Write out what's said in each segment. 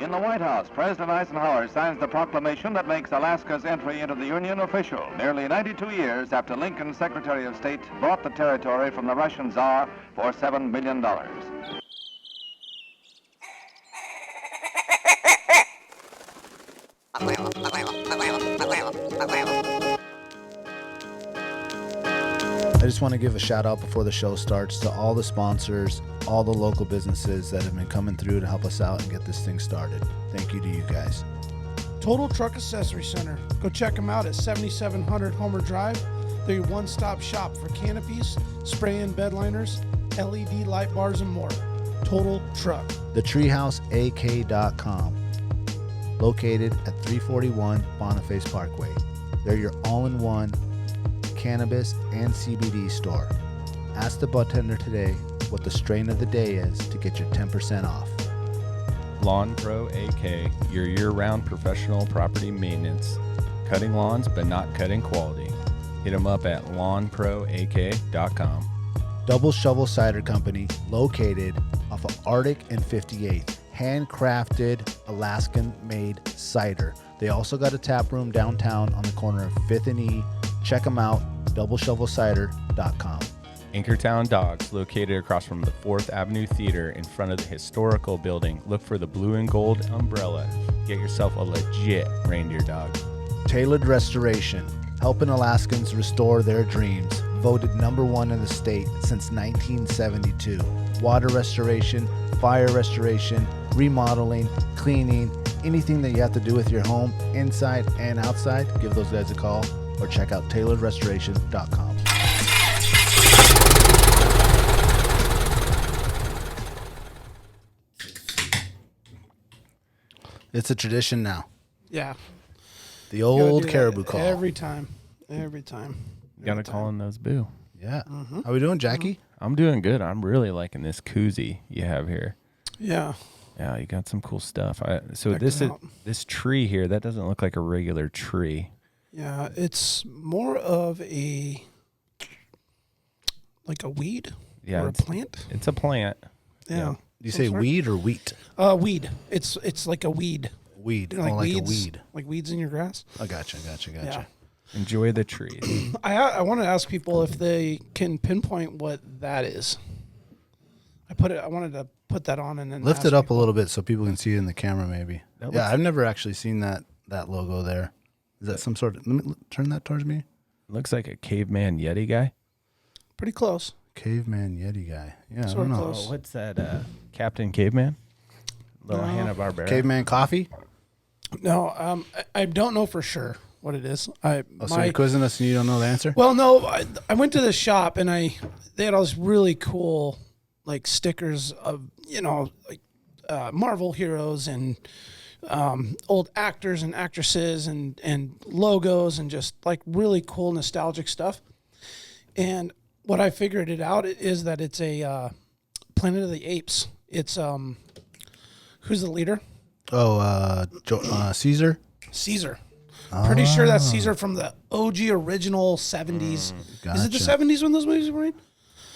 In the White House, President Eisenhower signs the proclamation that makes Alaska's entry into the Union official, nearly 92 years after Lincoln's Secretary of State bought the territory from the Russian Tsar for $7 million. I just want to give a shout out before the show starts to all the sponsors, all the local businesses that have been coming through to help us out and get this thing started. Thank you to you guys. Total Truck Accessory Center. Go check them out at 7700 Homer Drive. They're your one-stop shop for canopies, spray-in bed liners, LED light bars, and more. Total Truck. TheTreehouseAK.com. Located at 341 Boniface Parkway. They're your all-in-one cannabis and CBD store. Ask the bartender today what the strain of the day is to get your 10% off. Lawn Pro AK, your year-round professional property maintenance. Cutting lawns, but not cutting quality. Hit them up at lawnproak.com. Double Shovel Cider Company, located off of Arctic and 58th. Handcrafted, Alaskan-made cider. They also got a tap room downtown on the corner of 5th and E. Check them out, doubleshovelcider.com. Anchortown Dogs, located across from the 4th Avenue Theater in front of the historical building. Look for the blue and gold umbrella. Get yourself a legit reindeer dog. Tailored Restoration, helping Alaskans restore their dreams. Voted #1 in the state since 1972. Water restoration, fire restoration, remodeling, cleaning, anything that you have to do with your home, inside and outside, give those guys a call or check out tailoredrestoration.com. It's a tradition now. Yeah. The old caribou call. Every time. Every time. Gotta call in those boo. Yeah. How we doing, Jackie? I'm doing good. I'm really liking this koozie you have here. Yeah. Yeah, you got some cool stuff. So Check this it is out. this tree here, that doesn't look like a regular tree. Yeah, it's more of a weed Yeah, or a plant. It's a plant. Yeah. Do you say weed or wheat? Weed. It's like a weed. Weed. You know, Like a weeds, weed. like weeds in your grass. I gotcha. Yeah. Enjoy the trees. I want to ask people if they can pinpoint what that is. I wanted to put that on and then Lift ask it up people. a little bit so people can see it in the camera maybe. That Yeah, looks- I've never actually seen that logo there. Is that some sort of... Let me turn that towards me. Looks like a caveman Yeti guy. Pretty close. Caveman Yeti guy. Yeah, I Sort don't of know. close. Oh, what's that? Captain Caveman? Little Hanna-Barbera. Caveman coffee? No, I don't know for sure what it is. So you're quizzing us and you don't know the answer? Well, no, I went to the shop and they had all these really cool like stickers of Marvel heroes and old actors and actresses and logos and just like really cool nostalgic stuff. And what I figured it out is that it's a Planet of the Apes. It's who's the leader? Caesar? Caesar. Pretty sure that's Caesar from the OG original 70s. Is it the Gotcha. 70s when those movies were made?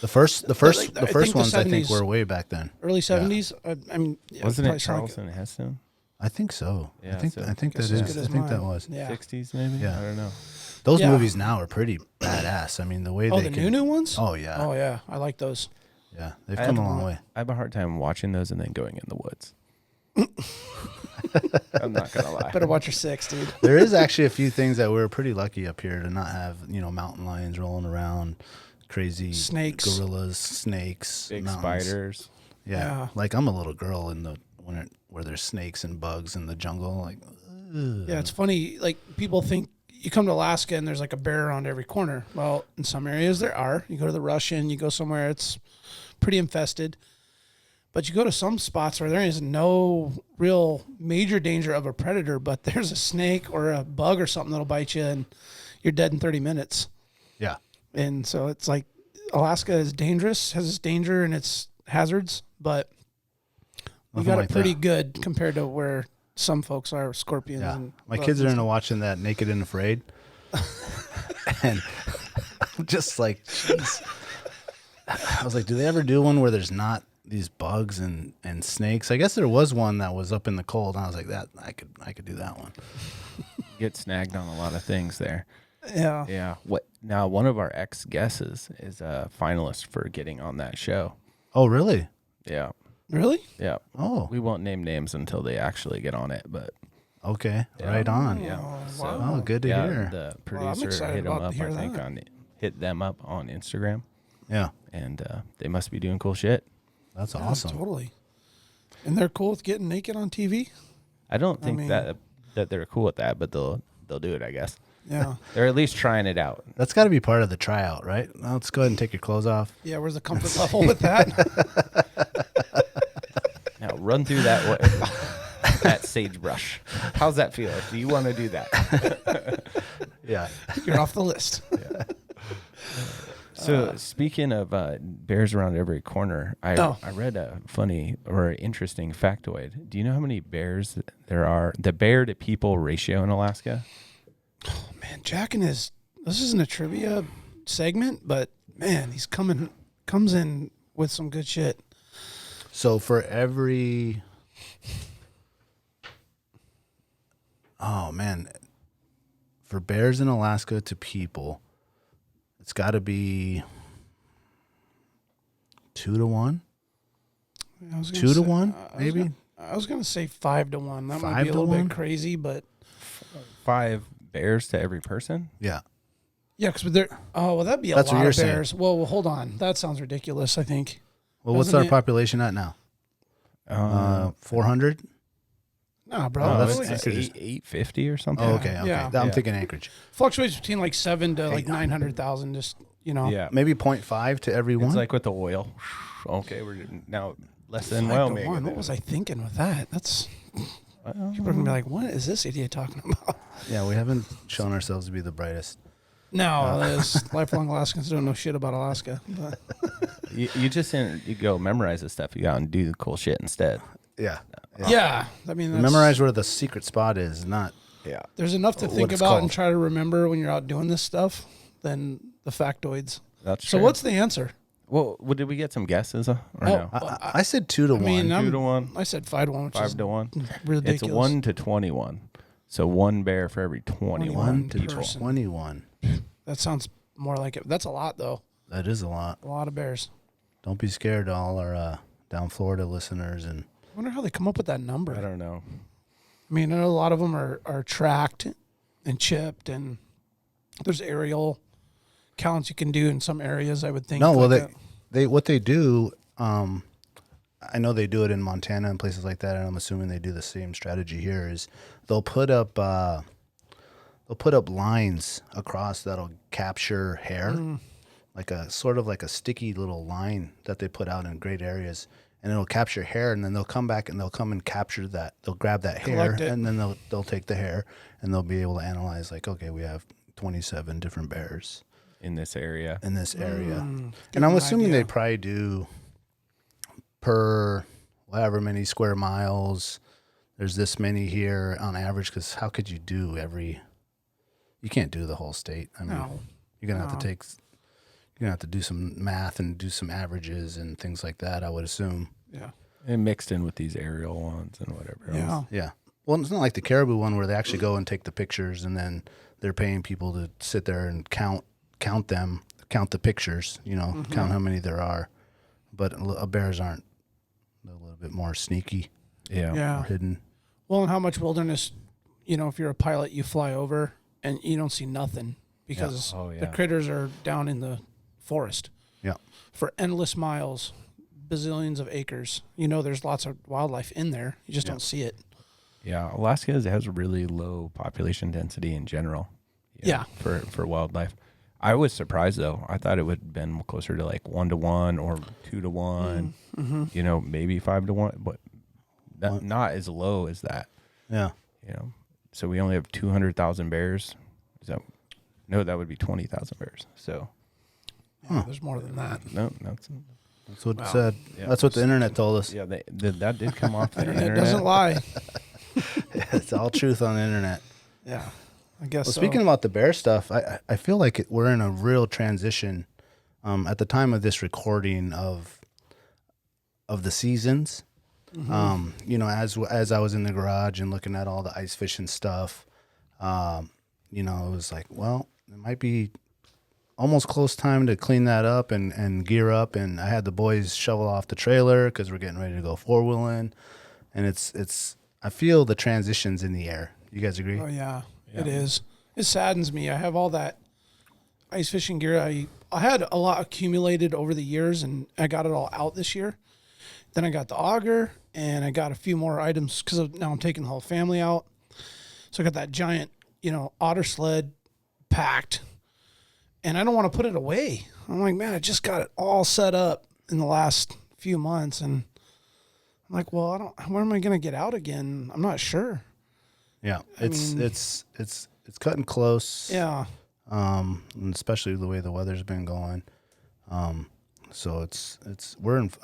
The first I think the ones I think 70s. were way back then. Early 70s? I mean, yeah, Wasn't probably it sound like Charleston Heston? I think so. Yeah, I think so- that Guess is. as good I as think that mine. was. Yeah. 60s maybe? Yeah. I don't know. Those Yeah. movies now are pretty badass. I mean, the way Oh, they the can, new ones? Oh yeah. Oh, yeah. I like those. Yeah. They've I come a have- long way. I have a hard time watching those and then going in the woods. I'm not going to lie. Better watch your six, dude. There is actually a few things that we're pretty lucky up here to not have, mountain lions rolling around, crazy Snakes. gorillas, snakes, Big mountains. spiders. Yeah. Yeah. Like I'm a little girl in the where there's snakes and bugs in the jungle. Like, ugh. Yeah, it's funny. Like, people think you come to Alaska and there's like a bear around every corner. Well, in some areas there are. You go to the Russian, you go somewhere, it's pretty infested. But you go to some spots where there is no real major danger of a predator, but there's a snake or a bug or something that'll bite you and you're dead in 30 minutes. Yeah. And so it's like Alaska is dangerous, has its danger and its hazards, but we Nothing got like it pretty that. good compared to where some folks are, scorpions. Yeah. And My bugs kids are and into watching that Naked and Afraid. And I'm just like, jeez. I was like, do they ever do one where there's not these bugs and snakes. I guess there was one that was up in the cold, and I was like, that I could do that one. Get snagged on a lot of things there. Yeah. Yeah. What now? One of our ex guesses is a finalist for getting on that show. Oh, really? Yeah. Really? Yeah. Oh, We won't name names until they actually get on it, but okay. yeah. Right on. Yeah. Oh, So, wow. Oh, good to yeah, hear. the Well, I'm producer excited hit them about up. to hear I think that. hit them up on Instagram, Yeah, and they must be doing cool shit. that's Yeah, awesome. Totally. And they're cool with getting naked on TV? I don't think mean- that they're cool with that, but they'll do it, I guess. Yeah. They're at least trying it out. That's got to be part of the tryout, right? Now let's go ahead and take your clothes off. Yeah, where's the comfort level with that? Now run through that sagebrush. How's that feel? Do you want to do that? Yeah. You're off the list. So speaking of bears around every corner, I read a funny or interesting factoid. Do you know how many bears there are? The bear to people ratio in Alaska? Man, Jack and this isn't a trivia segment, but man, he's comes in with some good shit. So for every, for bears in Alaska to people, it's got to be 2 to 1, I was gonna 2 to say- 1, maybe. I was gonna say 5 to 1. That might 5 be a to little 1? bit crazy, but 5 bears to every person? Yeah. yeah, because there. Oh, well, that'd be a That's what lot you're of saying. bears. Well, hold on. That sounds ridiculous. I think. Well, what's Doesn't our it- population at now? 400? Nah, bro. Oh, it that's only it's Anchorage. 850 or something. Oh, okay. Yeah. I'm Yeah. thinking Anchorage. fluctuates between like 7 to like 900,000. Just Yeah. Maybe 0.5 to every It's one. like with the oil. Okay, we're now less than 5 to Wyoming. 1. What was I thinking with that? That's people are gonna be like, "What is this idiot talking about?" Yeah, we haven't shown ourselves to be the brightest. No, those lifelong Alaskans don't know shit about Alaska. But You just you go memorize this stuff. You go out and do the cool shit instead. Yeah. yeah, I mean, that's, Memorize where the secret spot is, not. Yeah. There's enough to what think it's about and called. try to remember when you're out doing this stuff than the factoids. That's So true. what's the answer? Well, did we get some guesses or Oh, no? I said 2 to 1. mean, 2 to 1, I said 5 to 1, which 5 is to 1. ridiculous. It's 1 to 21. So 1 bear for every 21 1 to people. person. 21. That sounds more like it. That's a lot, though. That is a lot. A lot of bears. Don't be scared, all our down Florida listeners. And I wonder how they come up with that number. I don't know. I mean, I know a lot of them are tracked and chipped, and there's aerial counts you can do in some areas, I would think. no, well, like they what they do. I know they do it in Montana and places like that, and I'm assuming they do the same strategy here. Is they'll put up lines across that'll capture hair, like a sort of like a sticky little line that they put out in great areas, and it'll capture hair, and then they'll come back and they'll come and capture that. They'll grab that hair, Collect it. and then they'll take the hair, and they'll be able to analyze like, okay, we have 27 different bears In this area. in this area, give and I'm them an assuming idea. they probably do per however many square miles. There's this many here on average, because how could you do you can't do the whole state. I mean, No. you're gonna have to do some math and do some averages and things like that, I would assume. yeah. And mixed in with these aerial ones and whatever Yeah. else. Yeah. Well, it's not like the caribou one where they actually go and take the pictures, and then they're paying people to sit there and count the pictures, count how many there are. But bears aren't. They're a little bit more sneaky Yeah. Yeah. or hidden. Well, and how much wilderness, if you're a pilot, you fly over and you don't see nothing because Oh, yeah. the critters are down in the forest Yeah. for endless miles, bazillions of acres. There's lots of wildlife in there. You just don't see it. Yeah. Alaska has a really low population density in general. Yeah. For wildlife. I was surprised though. I thought it would have been closer to like 1 to 1 or 2 to 1. Maybe 5 to 1, but not as low as that. Yeah. So we only have 200,000 bears. No, that would be 20,000 bears. So Yeah, there's more than that. no, that's That's what it said. Yeah. That's what the internet told us. yeah. That did come off the Internet internet. doesn't lie. It's all truth on the internet. Yeah, I guess Well, so. speaking about the bear stuff, I feel like we're in a real transition at the time of this recording of of the seasons. You know, as I was in the garage and looking at all the ice fishing stuff, you know, it was like, well, it might be almost close time to clean that up and gear up. And I had the boys shovel off the trailer because we're getting ready to go four-wheeling. And it's I feel the transitions in the air. You guys agree? Oh, yeah, it is. It saddens me. I have all that ice fishing gear. I had a lot accumulated over the years, and I got it all out this year. Then I got the auger, and I got a few more items because now I'm taking the whole family out. So I got that giant, you know, otter sled packed, and I don't want to put it away. I'm like, man, I just got it all set up in the last few months, and I'm like, well, where am I going to get out again? I'm not sure. Yeah, it's cutting close. Yeah. And especially the way the weather's been going. So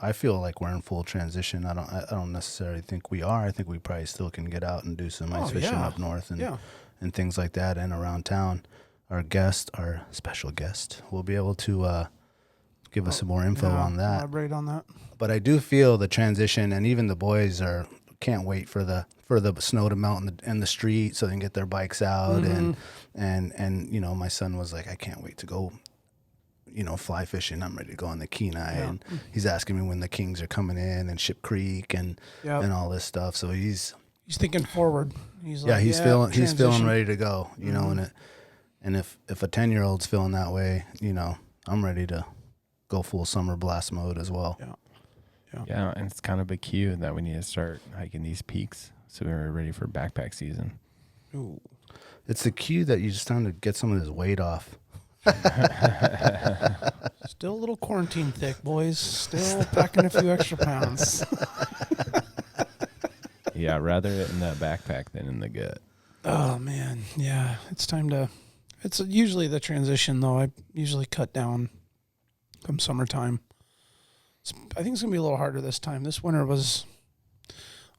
I feel like we're in full transition. I don't necessarily think we are. I think we probably still can get out and do some ice fishing up north and things like that and around town. Our special guest, will be able to give us some more info on that. Elaborate on that. But I do feel the transition, and even the boys can't wait for the snow to melt in the street so they can get their bikes out. And you know, my son was like, I can't wait to go, you know, fly fishing. I'm ready to go on the Kenai. And he's asking me when the Kings are coming in and Ship Creek and all this stuff. So he's thinking forward. He's feeling ready to go, you know, and if a 10-year-old's feeling that way, you know, I'm ready to go full summer blast mode as well. Yeah, and it's kind of a cue that we need to start hiking these peaks so we're ready for backpack season. Ooh. It's the cue that you just time to get some of this weight off. Still a little quarantine thick, boys. Still packing a few extra pounds. Yeah, rather it in the backpack than in the gut. Oh, man. Yeah, it's time to... It's usually the transition, though. I usually cut down come summertime. I think it's going to be a little harder this time. This winter was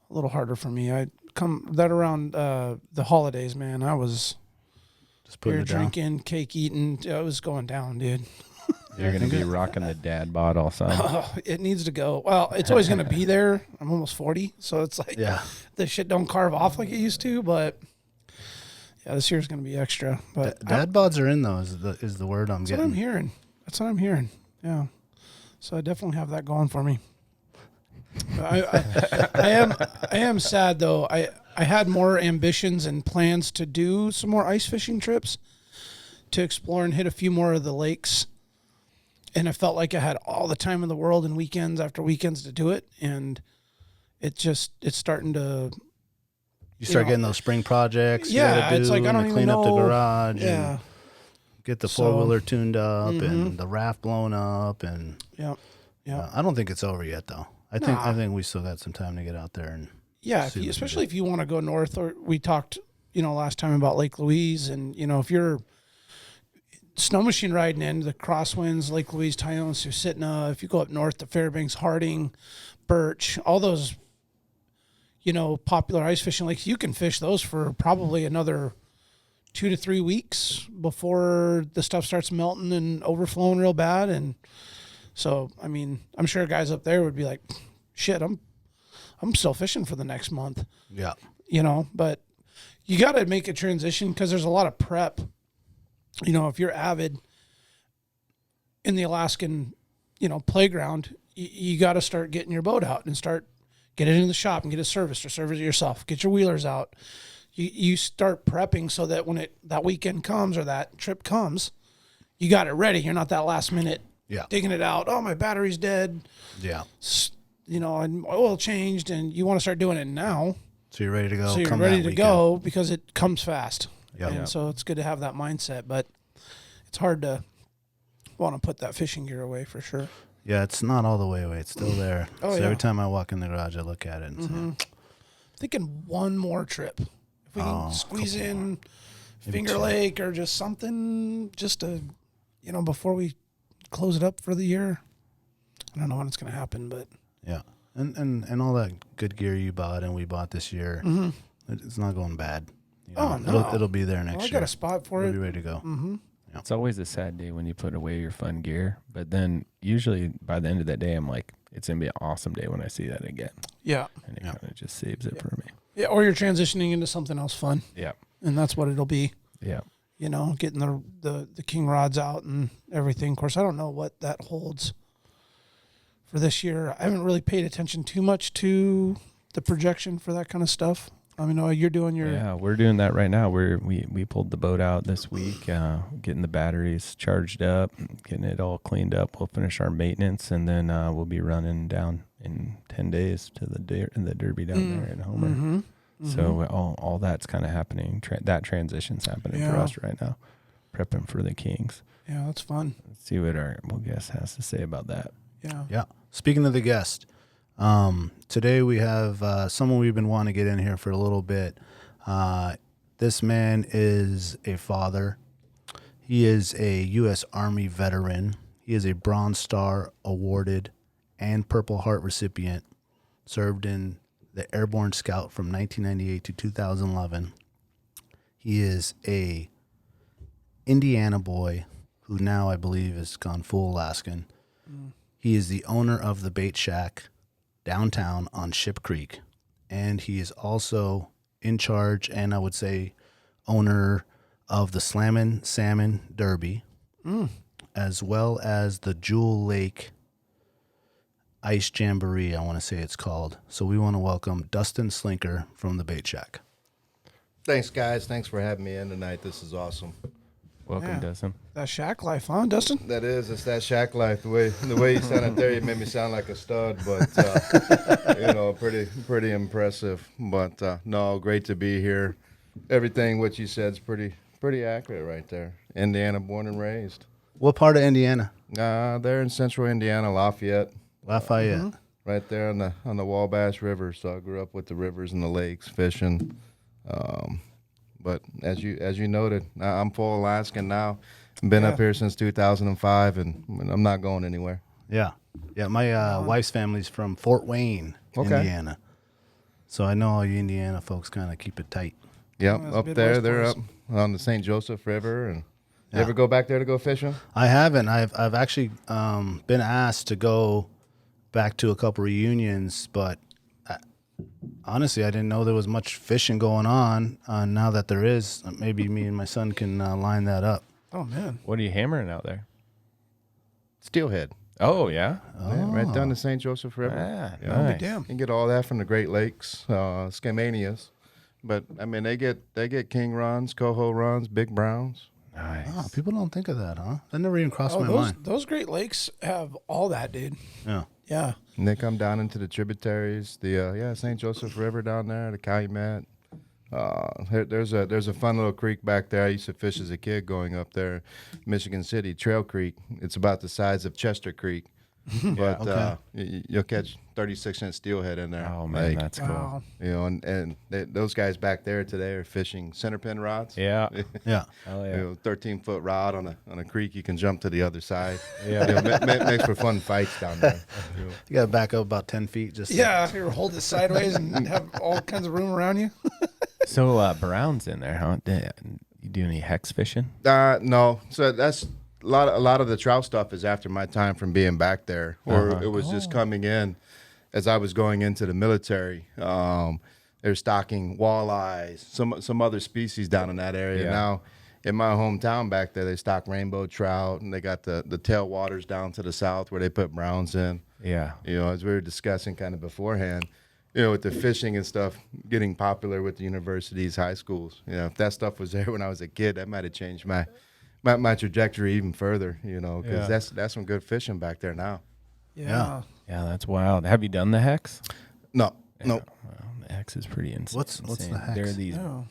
a little harder for me. I come that around the holidays, man. I was just beer drinking, cake eating. I was going down, dude. You're going to be rocking the dad bod all summer. Oh, it needs to go. Well, it's always going to be there. I'm almost 40, so it's like the shit don't carve off like it used to, but... Yeah, this year's going to be extra. But dad bods are in, though, is the word I'm getting. That's what I'm hearing. Yeah. So I definitely have that going for me. I am sad, though. I had more ambitions and plans to do some more ice fishing trips to explore and hit a few more of the lakes. And I felt like I had all the time in the world and weekends after weekends to do it. And it's starting to... You start getting those spring projects. Yeah, it's like I don't even clean know. Up the garage. Yeah. And get the four-wheeler tuned up and the raft blown up and. Yeah. I don't think it's over yet, though. I think we still got some time to get out there and. Yeah, especially if you want to go north. Or we talked, you know, last time about Lake Louise, and you know, if you're snow machine riding in the crosswinds, Lake Louise, Tyone, Susitna, if you go up north to Fairbanks, Harding, Birch, all those. You know, popular ice fishing lakes, you can fish those for probably another 2 to 3 weeks before the stuff starts melting and overflowing real bad. And so, I mean, I'm sure guys up there would be like, shit, I'm still fishing for the next month. Yeah. You know, but you got to make a transition because there's a lot of prep. You know, if you're avid in the Alaskan, you know, playground, you got to start getting your boat out and get it in the shop and get it serviced or service it yourself. Get your wheelers out. You start prepping so that when that weekend comes or that trip comes, you got it ready. You're not that last minute digging it out. Oh, my battery's dead. Yeah. You know, and oil changed, and you want to start doing it now. So you're ready to go. So you're ready to go because it comes fast. Yeah. And so it's good to have that mindset, but it's hard to want to put that fishing gear away for sure. Yeah, it's not all the way away. It's still there. Every time I walk in the garage, I look at it and say, thinking one more trip. If we can squeeze in Finger Lake or just something just to, you know, before we close it up for the year. I don't know when it's going to happen, but. Yeah. And all that good gear you bought and we bought this year, it's not going bad. You know, no. It'll be there next year. I got a spot for it. We'll be ready to go. Mm-hmm. Yeah. It's always a sad day when you put away your fun gear, but then usually by the end of that day, I'm like, it's going to be an awesome day when I see that again. Yeah. And it kind of just saves it for me. Yeah. Or you're transitioning into something else fun. Yeah. And that's what it'll be. Yeah. You know, getting the king rods out and everything. Of course, I don't know what that holds for this year. I haven't really paid attention too much to the projection for that kind of stuff. I mean, you're doing your... Yeah, we're doing that right now. We pulled the boat out this week, getting the batteries charged up, getting it all cleaned up. We'll finish our maintenance, and then we'll be running down in 10 days to the Derby down there in Homer. Mm-hmm. So all that's kind of happening. That transition's happening for us right now, prepping for the Kings. Yeah, that's fun. Let's see what our guest has to say about that. Yeah. Yeah. Speaking of the guest, today we have someone we've been wanting to get in here for a little bit. This man is a father. He is a U.S. Army veteran. He is a Bronze Star awarded and Purple Heart recipient. Served in the Airborne Scout from 1998 to 2011. He is a Indiana boy who now I believe has gone full Alaskan. He is the owner of the Bait Shack downtown on Ship Creek, and he is also in charge and I would say owner of the Salmon Derby, as well as the Jewel Lake Ice Jamboree, I want to say it's called. So we want to welcome Dustin Slinker from the Bait Shack. Thanks, guys. Thanks for having me in tonight. This is awesome. Welcome, Dustin. That shack life, huh, Dustin? That is, it's that shack life. The way you sounded there, you made me sound like a stud, but pretty impressive. But no, great to be here. Everything what you said's pretty accurate right there. Indiana, born and raised. What part of Indiana? They're in central Indiana, Lafayette. Lafayette. Right there on the Wabash River. So I grew up with the rivers and the lakes, fishing. But as you noted, I'm full Alaskan now. Been up here since 2005, and I'm not going anywhere. Yeah. Yeah, my wife's family's from Fort Wayne, Indiana. So I know all you Indiana folks kind of keep it tight. Yep, that's up Midwest there. They're boys. up on the St. Joseph River. And you ever go back there to go fishing? I haven't. I've actually been asked to go back to a couple reunions, but honestly, I didn't know there was much fishing going on. Now that there is, maybe me and my son can line that up. Oh, man. What are you hammering out there? Steelhead. Oh, yeah? Yeah, right down the St. Joseph River. Ah, Yeah. nice. Damn. You can get all that from the Great Lakes, Skamanias. But, I mean, they get king runs, coho runs, big browns. Nice. Oh, people don't think of that, huh? That never even crossed my those, mind. those Great Lakes have all that, dude. Yeah. Yeah. And they come down into the tributaries, the St. Joseph River down there, the Calumet. There's a fun little creek back there. I used to fish as a kid going up there, Michigan City, Trail Creek. It's about the size of Chester Creek, but you'll catch 36-inch steelhead in there. Oh, man, that's cool. Wow. You know, and those guys back there today are fishing centerpin rods. Yeah. Yeah. Hell You yeah. know, 13-foot rod on a creek, you can jump to the other side. Yeah. You know, makes for fun fights down there. You got to back up about 10 feet just Yeah, you hold it sideways and have all kinds of room around you. So, Brown's in there, huh? You do any hex fishing? No. So that's a lot of the trout stuff is after my time from being back there, or it was just coming in as I was going into the military. They're stocking walleyes, some other species down in that area. Yeah. Now, in my hometown back there, they stock rainbow trout, and they got the tailwaters down to the south where they put browns in. Yeah. You know, as we were discussing kind of beforehand, you know, with the fishing and stuff getting popular with the universities, high schools. You know, if that stuff was there when I was a kid, that might have changed my trajectory even further. You know, because that's some good fishing back there now. Yeah. Yeah, that's wild. Have you done the hex? No. Well, the hex is pretty insane. What's the hex? There are these. Oh.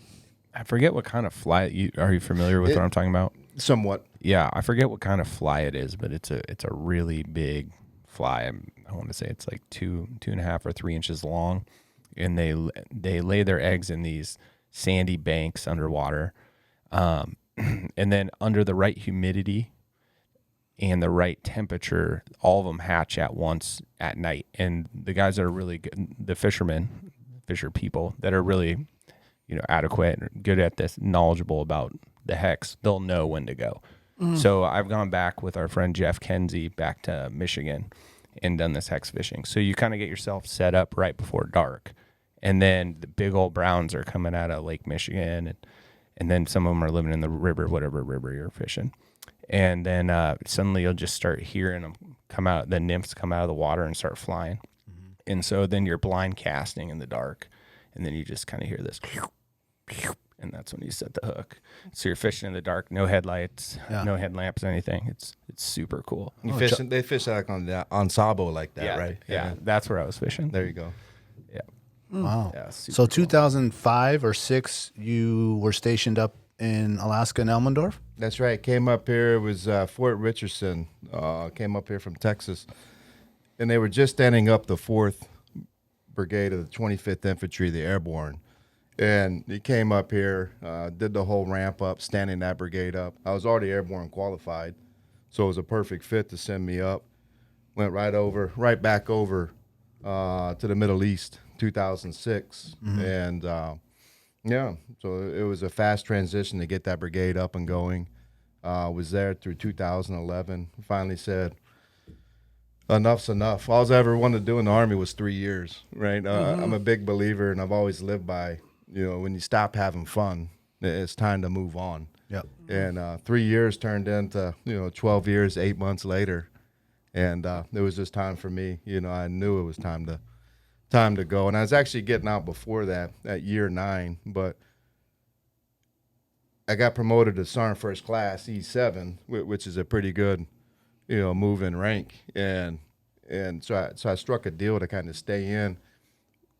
I forget what kind of fly. Are you familiar with what I'm talking about? Somewhat. Yeah, I forget what kind of fly it is, but it's a really big fly. I want to say it's like 2.5 or 3 inches long, and they lay their eggs in these sandy banks underwater, and then under the right humidity and the right temperature, all of them hatch at once at night. And the guys that are really good, the fisher people that are really, adequate and good at this, knowledgeable about the hex, they'll know when to go. So I've gone back with our friend Jeff Kenzie back to Michigan, and done this hex fishing. So you kind of get yourself set up right before dark. And then the big old browns are coming out of Lake Michigan, and then some of them are living in the river, whatever river you're fishing. And then suddenly you'll just start hearing them come out, the nymphs come out of the water and start flying. Mm-hmm. And so then you're blind casting in the dark, and then you just kind of hear this, and that's when you set the hook. So you're fishing in the dark, no headlights, no headlamps, anything. It's super cool. They fish like on Sabo like that, right? Yeah, that's where I was fishing. There you go. Yeah. Wow. Yeah, So cool. 2005 or 6, you were stationed up in Alaska in Elmendorf? That's right. Came up here. It was Fort Richardson. Came up here from Texas. And they were just standing up the 4th Brigade of the 25th Infantry, the Airborne. And he came up here, did the whole ramp up, standing that brigade up. I was already airborne qualified, so it was a perfect fit to send me up. Went right back over to the Middle East, 2006. Mm-hmm. And so it was a fast transition to get that brigade up and going. Was there through 2011. Finally said, enough's enough. All I ever wanted to do in the Army was 3 years, right? Mm-hmm. I'm a big believer, and I've always lived by, when you stop having fun, it's time to move on. Yep. And 3 years turned into, 12 years, 8 months later. And it was just time for me. I knew it was time to go. And I was actually getting out before that, at year 9, but I got promoted to Sergeant First Class E7, which is a pretty good, move in rank. And so I struck a deal to kind of stay in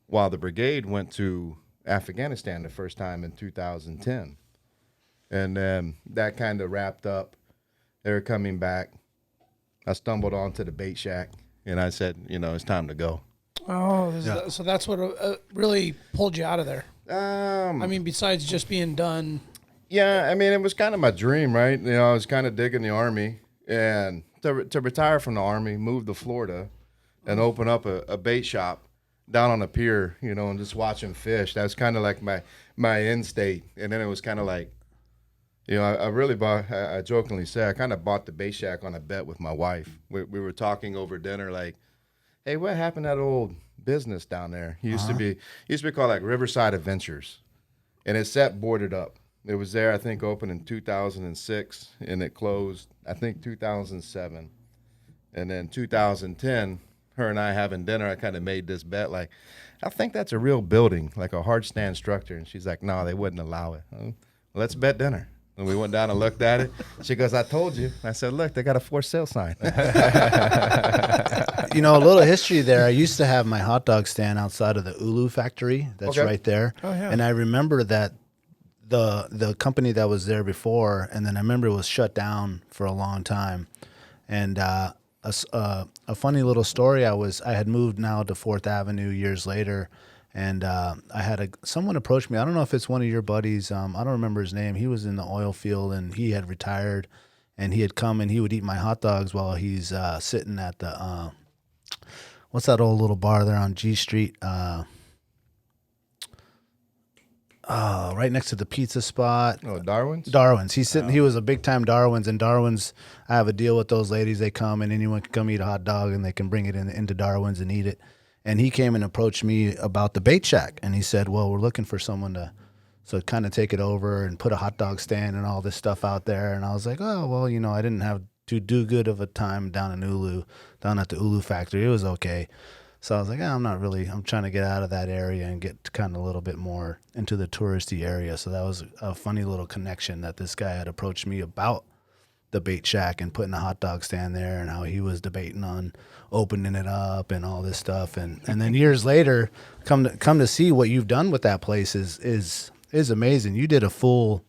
while the brigade went to Afghanistan the first time in 2010. And then that kind of wrapped up. They were coming back. I stumbled onto the bait shack, and I said, it's time to go. Oh, so that's what really pulled you out of there. Besides just being done. Yeah, it was kind of my dream, right? I was kind of digging the Army, and to retire from the Army, move to Florida, and open up a bait shop down on the pier, and just watching fish. That was kind of like my end state. And then it was kind of like, I jokingly say, I kind of bought the bait shack on a bet with my wife. We were talking over dinner like, hey, what happened to that old business down there? It used to be called like Riverside Adventures. And it sat boarded up. It was there, I think, opened in 2006, and it closed, I think, 2007. And then 2010, her and I having dinner, I kind of made this bet, like, I think that's a real building, like a hard stand structure. And she's like, no, they wouldn't allow it. Well, let's bet dinner. And we went down and looked at it. She goes, I told you. I said, look, they got a for sale sign. A little history there. I used to have my hot dog stand outside of the Ulu factory. That's right there. Oh, yeah. And I remember that the company that was there before, and then I remember it was shut down for a long time. And a funny little story, I had moved now to 4th Avenue years later, and I had someone approach me. I don't know if it's one of your buddies. I don't remember his name. He was in the oil field, and he had retired, and he had come and he would eat my hot dogs while he's sitting at the what's that old little bar there on G Street? Right next to the pizza spot. Oh, Darwin's? Darwin's. He's sitting. He was a big time Darwin's, and Darwin's. I have a deal with those ladies. They come and anyone can come eat a hot dog, and they can bring it into Darwin's and eat it. And he came and approached me about the bait shack, and he said, "Well, we're looking for someone to kind of take it over and put a hot dog stand and all this stuff out there." And I was like, "Oh, well, I didn't have to do good of a time down at the Ulu factory. It was okay." So I was like, I'm trying to get out of that area and get kind of a little bit more into the touristy area. So that was a funny little connection that this guy had approached me about the bait shack and putting a hot dog stand there, and how he was debating on opening it up and all this stuff. And then years later, come to see what you've done with that place is amazing. You did a full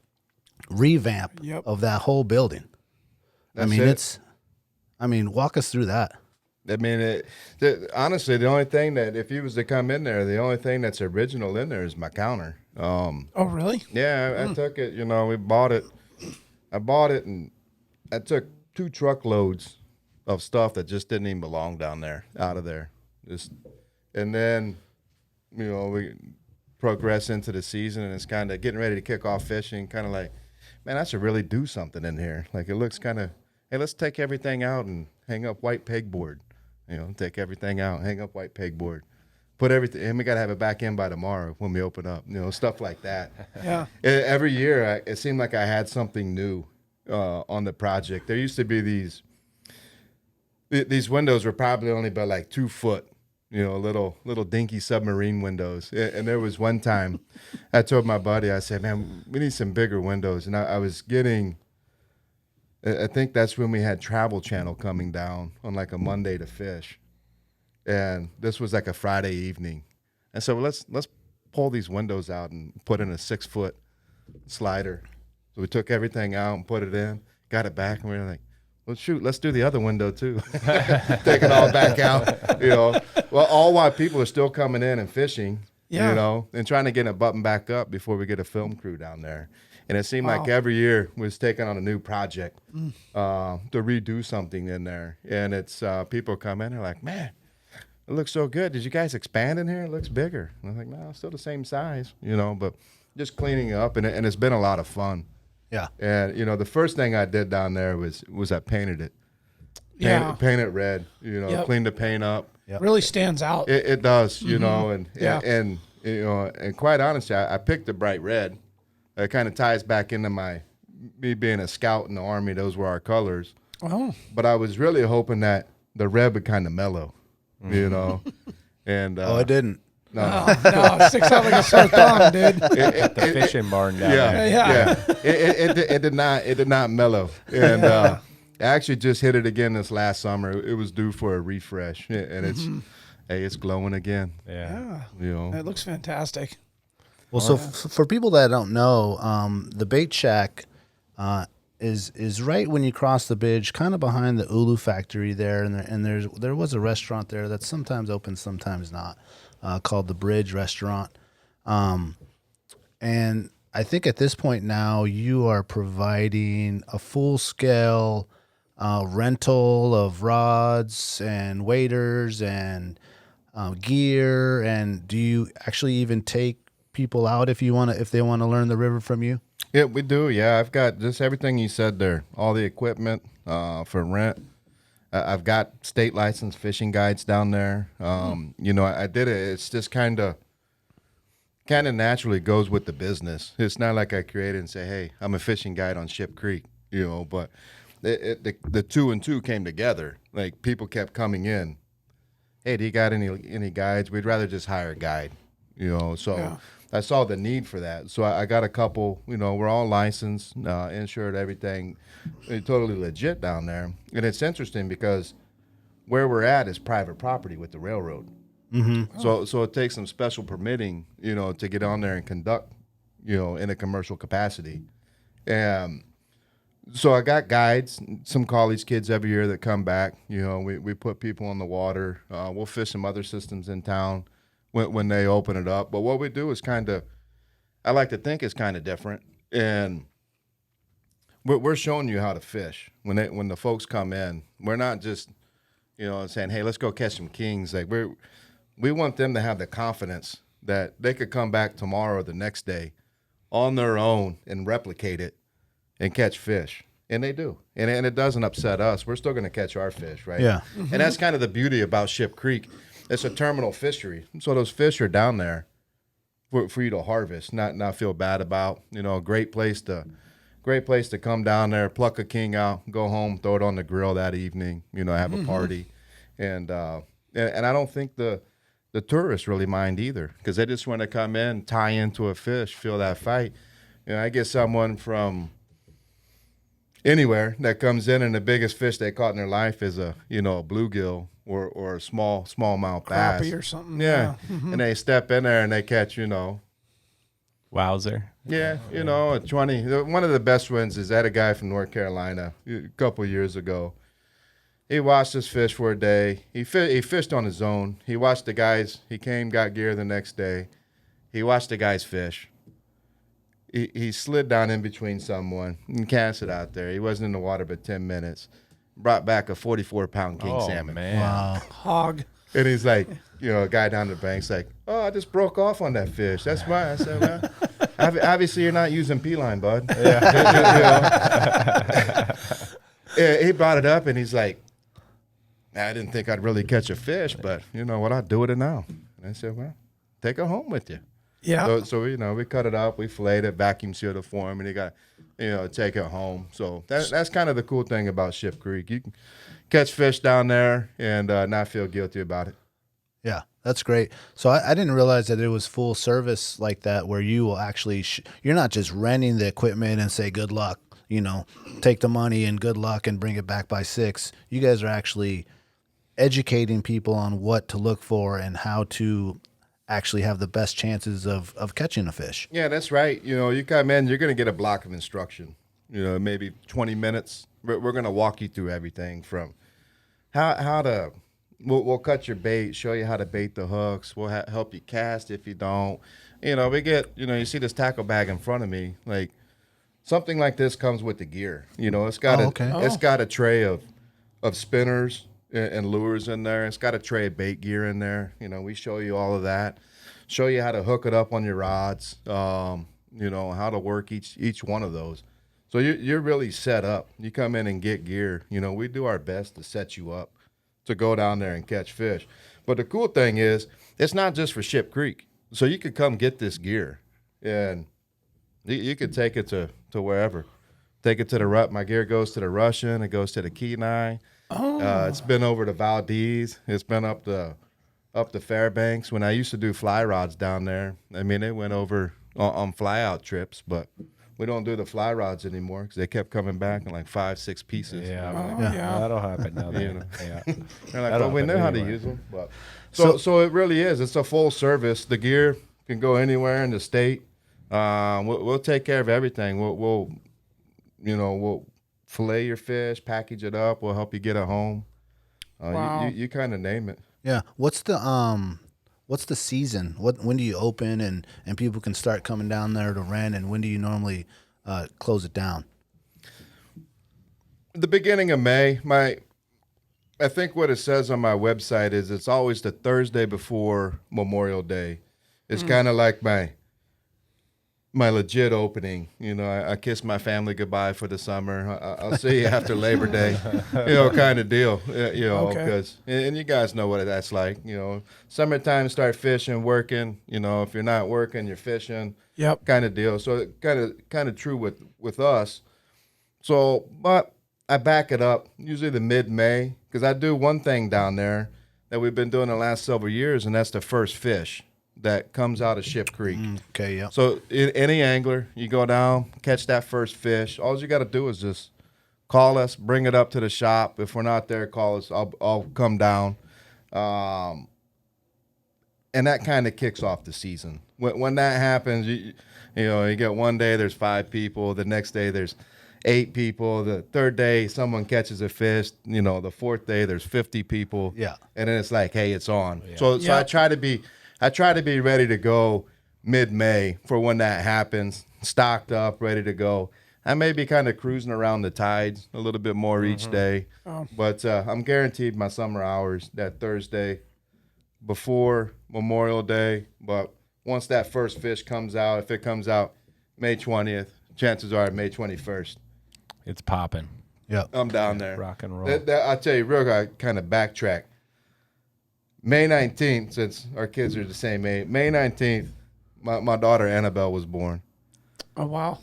revamp of that whole building. Walk us through that. Honestly, the only thing that, if you was to come in there, the only thing that's original in there is my counter. Oh, really? Yeah, I took it, we bought it. I bought it, and I took 2 truckloads of stuff that just didn't even belong down there, out of there. And then, we progress into the season, and it's kind of getting ready to kick off fishing, kind of like, man, I should really do something in here. Like, it looks kind of, hey, let's take everything out and hang up white pegboard. take everything out, hang up white pegboard, put everything, and we got to have it back in by tomorrow when we open up, stuff like that. Yeah. Every year, it seemed like I had something new on the project. There used to be these windows were probably only about like 2 foot, little dinky submarine windows. And there was one time I told my buddy, I said, man, we need some bigger windows. And I was getting, I think that's when we had Travel Channel coming down on like a Monday to fish. And this was like a Friday evening. And so let's pull these windows out and put in a 6 foot slider. So we took everything out and put it in, got it back, and we were like, well, shoot, let's do the other window too. Take it all back out, Well, all while people are still coming in and fishing, and trying to get it buttoned back up before we get a film crew down there. And it seemed like every year was taking on a new project to redo something in there. And it's people come in, they're like, man, it looks so good. Did you guys expand in here? It looks bigger. And I'm like, no, it's still the same size, but just cleaning it up. And it's been a lot of fun. Yeah. And, the first thing I did down there was I painted it. Paint it red, cleaned the paint up. Yep. Really stands out. It does, and quite honestly, I picked the bright red. It kind of ties back into me being a scout in the Army. Those were our colors. Oh. But I was really hoping that the red would kind of mellow, And it didn't. No, it sticks out like a sore thumb, dude. The fishing barn down there. Yeah. It did not mellow, and I actually just hit it again this last summer. It was due for a refresh, and it's glowing again. Yeah. It looks fantastic. Well, so for people that don't know, the bait shack is right when you cross the bridge, kind of behind the Ulu factory there, and there was a restaurant there that's sometimes open, sometimes not. Called the Bridge Restaurant. And I think at this point now you are providing a full-scale rental of rods and waders and gear. And do you actually even take people out if they want to learn the river from you? Yeah, we do. Yeah, I've got just everything you said there, all the equipment for rent. I've got state licensed fishing guides down there. I did it. It's just kind of naturally goes with the business. It's not like I created and say, hey, I'm a fishing guide on Ship Creek, but the 2 and 2 came together. Like people kept coming in. Hey, do you got any guides? We'd rather just hire a guide, so. Yeah. I saw the need for that. So I got a couple, we're all licensed, insured, everything, totally legit down there. And it's interesting because where we're at is private property with the railroad. Mm-hmm. So it takes some special permitting, to get on there and conduct, in a commercial capacity. And so I got guides, some college kids every year that come back. We put people on the water. We'll fish some other systems in town when they open it up. But what we do is I like to think it's kind of different. And we're showing you how to fish. When the folks come in, we're not just, saying, hey, let's go catch some kings. Like we want them to have the confidence that they could come back tomorrow or the next day on their own and replicate it and catch fish. And they do. And it doesn't upset us. We're still going to catch our fish, right? Yeah. Mm-hmm. And that's kind of the beauty about Ship Creek. It's a terminal fishery. So those fish are down there for you to harvest, not feel bad about. A great place to come down there, pluck a king out, go home, throw it on the grill that evening, have a party. And I don't think the tourists really mind either, because they just want to come in, tie into a fish, feel that fight. I get someone from anywhere that comes in and the biggest fish they caught in their life is a bluegill or a smallmouth bass. Crappie or something. Yeah. Mm-hmm. And they step in there and they catch, Wowzer. Yeah, a 20. One of the best ones is that a guy from North Carolina a couple of years ago. He watched us fish for a day. He fished on his own. He watched the guys. He came, got gear the next day. He watched the guys fish. He slid down in between someone and cast it out there. He wasn't in the water but 10 minutes. Brought back a 44-pound king salmon. Man. Wow. Hog. And he's like, a guy down the bank's like, oh, I just broke off on that fish. That's mine. I said, well, obviously you're not using P-line, bud. Yeah. He brought it up and he's like, I didn't think I'd really catch a fish, but you know what? I'll do it now. And I said, well, take it home with you. Yeah. So you know, we cut it up, we filleted it, vacuum sealed it for him, and he got, you know, take it home. So that's kind of the cool thing about Ship Creek. You can catch fish down there and not feel guilty about it. Yeah, that's great. So I didn't realize that it was full service like that, where you will actually you're not just renting the equipment and say good luck, you know, take the money and good luck and bring it back by 6. You guys are actually educating people on what to look for and how to actually have the best chances of catching a fish. Yeah, that's right. You know, you come in, you're going to get a block of instruction, you know, maybe 20 minutes. We're going to walk you through everything from how to, we'll cut your bait, show you how to bait the hooks. We'll help you cast if you don't. You know, we get, you know, you see this tackle bag in front of me, like something like this comes with the gear. You know, it's got it's got a tray of spinners and lures in there. It's got a tray of bait gear in there. You know, we show you all of that. Show you how to hook it up on your rods. You know, how to work each one of those. So you're really set up. You come in and get gear. You know, we do our best to set you up to go down there and catch fish. But the cool thing is, it's not just for Ship Creek. So you could come get this gear, and you could take it to wherever. Take it to the rut. My gear goes to the Russian. It goes to the Kenai. It's been over to Valdez. It's been up the Fairbanks. When I used to do fly rods down there, I mean, it went over on fly out trips, but we don't do the fly rods anymore because they kept coming back in like 5-6 pieces. Yeah, that'll happen now. You know. Yeah. They're like, well, we know how to use them. But so it really is. It's a full service. The gear can go anywhere in the state. We'll take care of everything. We'll fillet your fish, package it up. We'll help you get it home. Wow. You kind of name it. Yeah. What's the season? When do you open and people can start coming down there to rent, and when do you normally close it down? The beginning of May. I think what it says on my website is it's always the Thursday before Memorial Day. It's kind of like my legit opening. You know, I kiss my family goodbye for the summer. I'll see you after Labor Day, you know, kind of deal. You know, because and you guys know what that's like. You know, summertime, start fishing, working. You know, if you're not working, you're fishing. Yep. Kind of deal. So kind of true with us. So, but I back it up usually the mid-May, because I do one thing down there that we've been doing the last several years, and that's the first fish that comes out of Ship Creek. Okay, yeah. So any angler, you go down, catch that first fish. All you got to do is just call us, bring it up to the shop. If we're not there, call us. I'll come down. And that kind of kicks off the season. When that happens, you know, you get one day there's 5 people. The next day there's 8 people. The third day someone catches a fish. You know, the fourth day there's 50 people. Yeah. And then it's like, hey, it's on. Yeah. So I try to be ready to go mid-May for when that happens, stocked up, ready to go. I may be kind of cruising around the tides a little bit more each day, but I'm guaranteed my summer hours that Thursday before Memorial Day. But once that first fish comes out, if it comes out May 20th, chances are May 21st. It's popping. Yeah. I'm down there. Rock and roll. I'll tell you, real quick, kind of backtrack. May 19th, since our kids are the same age, May 19th, my daughter Annabelle was born. Oh, wow.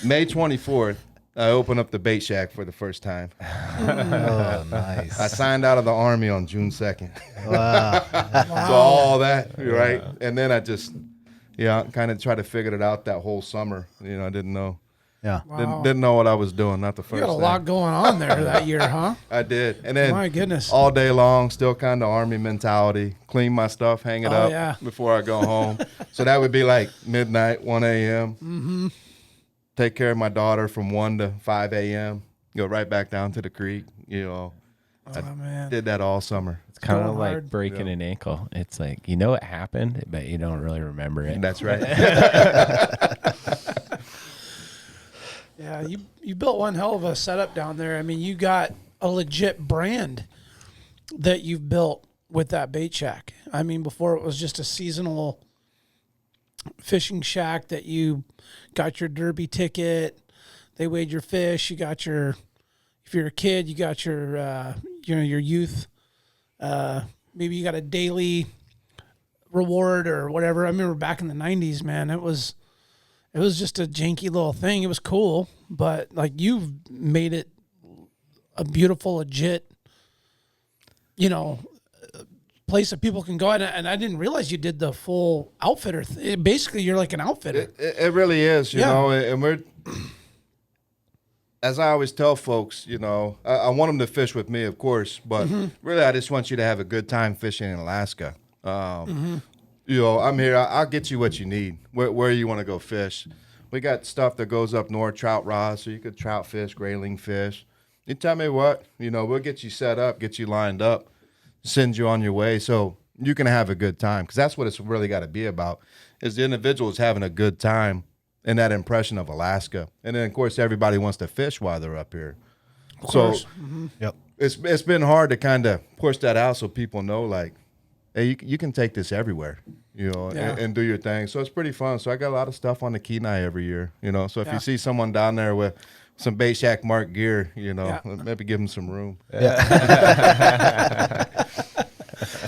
May 24th, I opened up the bait shack for the first time. Oh, nice. I signed out of the Army on June 2nd. Wow. So all that, right? And then I just, kind of tried to figure it out that whole summer. You know, I didn't know. Yeah. Wow. Didn't know what I was doing, not the first You got a thing. lot going on there that year, huh? I did. And then My goodness. all day long, still kind of Army mentality. Clean my stuff, hang it up before I go home. So that would be like midnight, 1 a.m. Mm-hmm. Take care of my daughter from 1 to 5 a.m. Go right back down to the creek. You know, Man. did that all summer. It's kind of going like hard. breaking an ankle. It's like, you know it happened, but you don't really remember it. That's right. Yeah, you built one hell of a setup down there. I mean, you got a legit brand that you've built with that bait shack. I mean, before it was just a seasonal fishing shack that you got your derby ticket. They weighed your fish. You got your, if you're a kid, you got your your youth. Maybe you got a daily reward or whatever. I remember back in the 90s, man, it was just a janky little thing. It was cool, but like you've made it a beautiful, legit, place that people can go. And I didn't realize you did the full outfitter. Basically, you're like an outfitter. It really is, you know, and we're, as I always tell folks, I want them to fish with me, of course, but really I just want you to have a good time fishing in Alaska. I'm here. I'll get you what you need, where you want to go fish. We got stuff that goes up north, trout rods, so you could trout fish, grayling fish. You tell me what, we'll get you set up, get you lined up, send you on your way so you can have a good time, because that's what it's really got to be about, is the individuals having a good time and that impression of Alaska. And then, of course, everybody wants to fish while they're up here. So Yep. it's been hard to kind of push that out so people know, like, hey, you can take this everywhere, and do your thing. So it's pretty fun. So I got a lot of stuff on the Kenai every year, So if you see someone down there with some Bait Shack marked gear, maybe give them some room.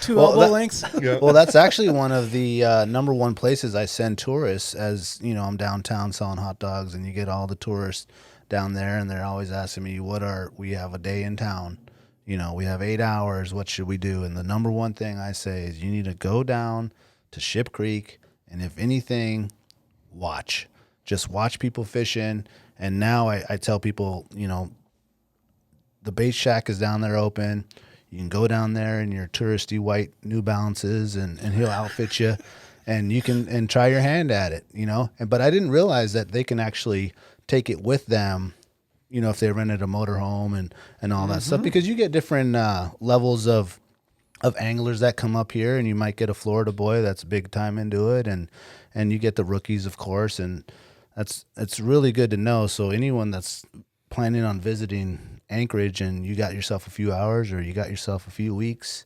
Two elbow lengths. Yeah. Well, that's actually one of the number one places I send tourists. As I'm downtown selling hot dogs, and you get all the tourists down there, and they're always asking me, we have a day in town. We have 8 hours. What should we do? And the number one thing I say is you need to go down to Ship Creek, and if anything, watch. Just watch people fishing. And now I tell people, the Bait Shack is down there open. You can go down there in your touristy white New Balances, and he'll outfit you, and you can try your hand at it, But I didn't realize that they can actually take it with them, if they rented a motorhome and all that stuff, because you get different levels of anglers that come up here, and you might get a Florida boy that's big time into it, and you get the rookies, of course, and it's really good to know. So anyone that's planning on visiting Anchorage and you got yourself a few hours or you got yourself a few weeks,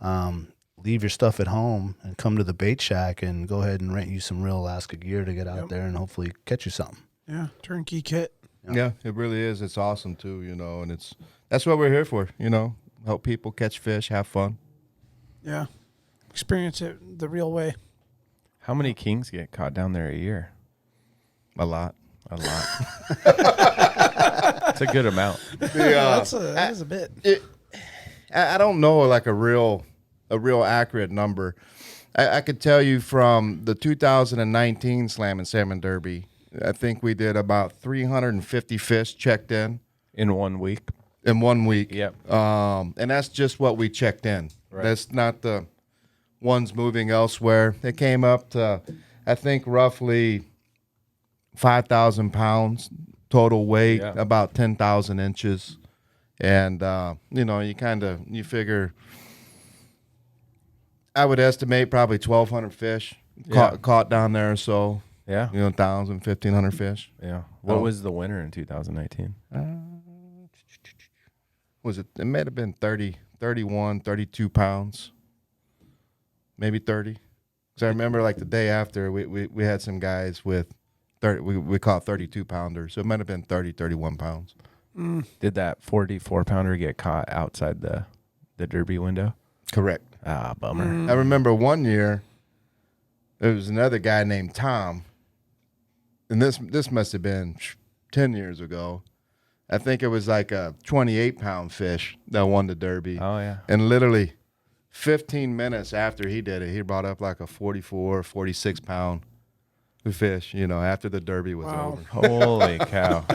leave your stuff at home and come to the Bait Shack and go ahead and rent you some real Alaska gear to get out there and hopefully catch you something. Yeah, turnkey kit. Yeah, it really is. It's awesome too, and that's what we're here for, help people catch fish, have fun. Yeah, experience it the real way. How many kings get caught down there a year? A lot. It's a good amount. That is a bit. I don't know like a real accurate number. I could tell you from the 2019 Slam and Salmon Derby, I think we did about 350 fish checked in 1 week. In 1 week. Yep. And that's just what we checked in. Right. That's not the ones moving elsewhere. It came up to, I think, roughly 5,000 pounds total weight, about 10,000 inches. And, you figure, I would estimate probably 1,200 fish caught down there or so. Yeah. 1,000, 1,500 fish. Yeah. What was the winner in 2019? It may have been 30, 31, 32 pounds. Maybe 30. Because I remember like the day after we had some guys with 30, we caught 32 pounders. So it might have been 30, 31 pounds. Did that 44 pounder get caught outside the Derby window? Correct. Ah, bummer. I remember one year there was another guy named Tom. And this must have been 10 years ago. I think it was like a 28-pound fish that won the Derby. Oh, yeah. And literally 15 minutes after he did it, he brought up like a 44, 46-pound fish, after the Derby was over. Holy cow.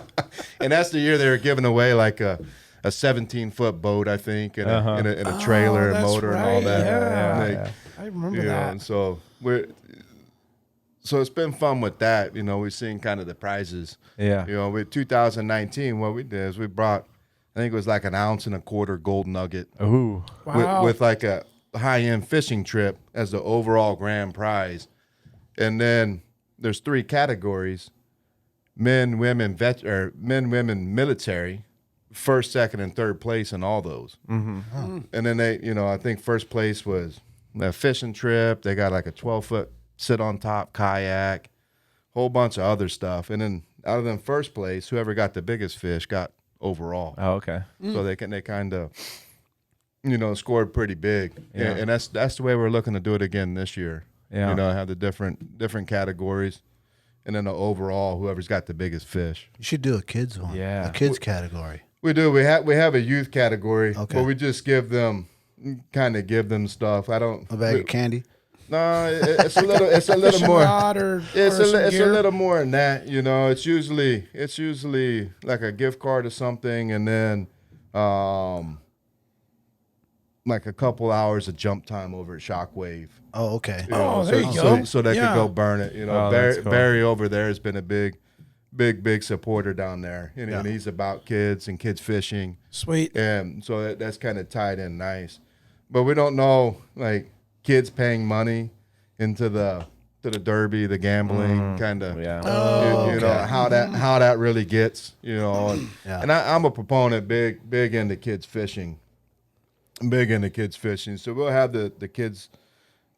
And that's the year they were giving away like a 17-foot boat, I think, and a trailer and motor and all that. Yeah. I remember that. And so it's been fun with that. We've seen kind of the prizes. Yeah. With 2019, what we did is we brought, I think it was like 1.25 ounce gold nugget. Ooh. Wow. With like a high-end fishing trip as the overall grand prize. And then there's 3 categories: men, women, military, first, second, and third place in all those. Mm-hmm. Oh. And then they, I think first place was a fishing trip. They got like a 12-foot sit on top kayak, whole bunch of other stuff. And then out of them first place, whoever got the biggest fish got overall. Oh, okay. So they kind of scored pretty big. Yeah. And that's the way we're looking to do it again this year. Yeah. Have the different categories, and then the overall, whoever's got the biggest fish. You should do a kids one. Yeah. A kids category. We do. We have a youth category, Okay. but we just give them stuff. I don't. A bag of candy. No, it's a little. It's a little Fishing more. rod or It's some a gear. little more than that. It's usually like a gift card or something, and then like a couple hours of jump time over at Shockwave. Oh, okay. Oh, there you go. So they Yeah. could go burn it. Oh, that's cool. Barry over there has been a big supporter down there, and Yeah. he's about kids and kids fishing. Sweet. And so that's kind of tied in nice. But we don't know, like, kids paying money into the derby, the gambling kind of, Yeah. you know, how that really gets, and, Yeah. and I'm a proponent, big into kids fishing. So we'll have the kids,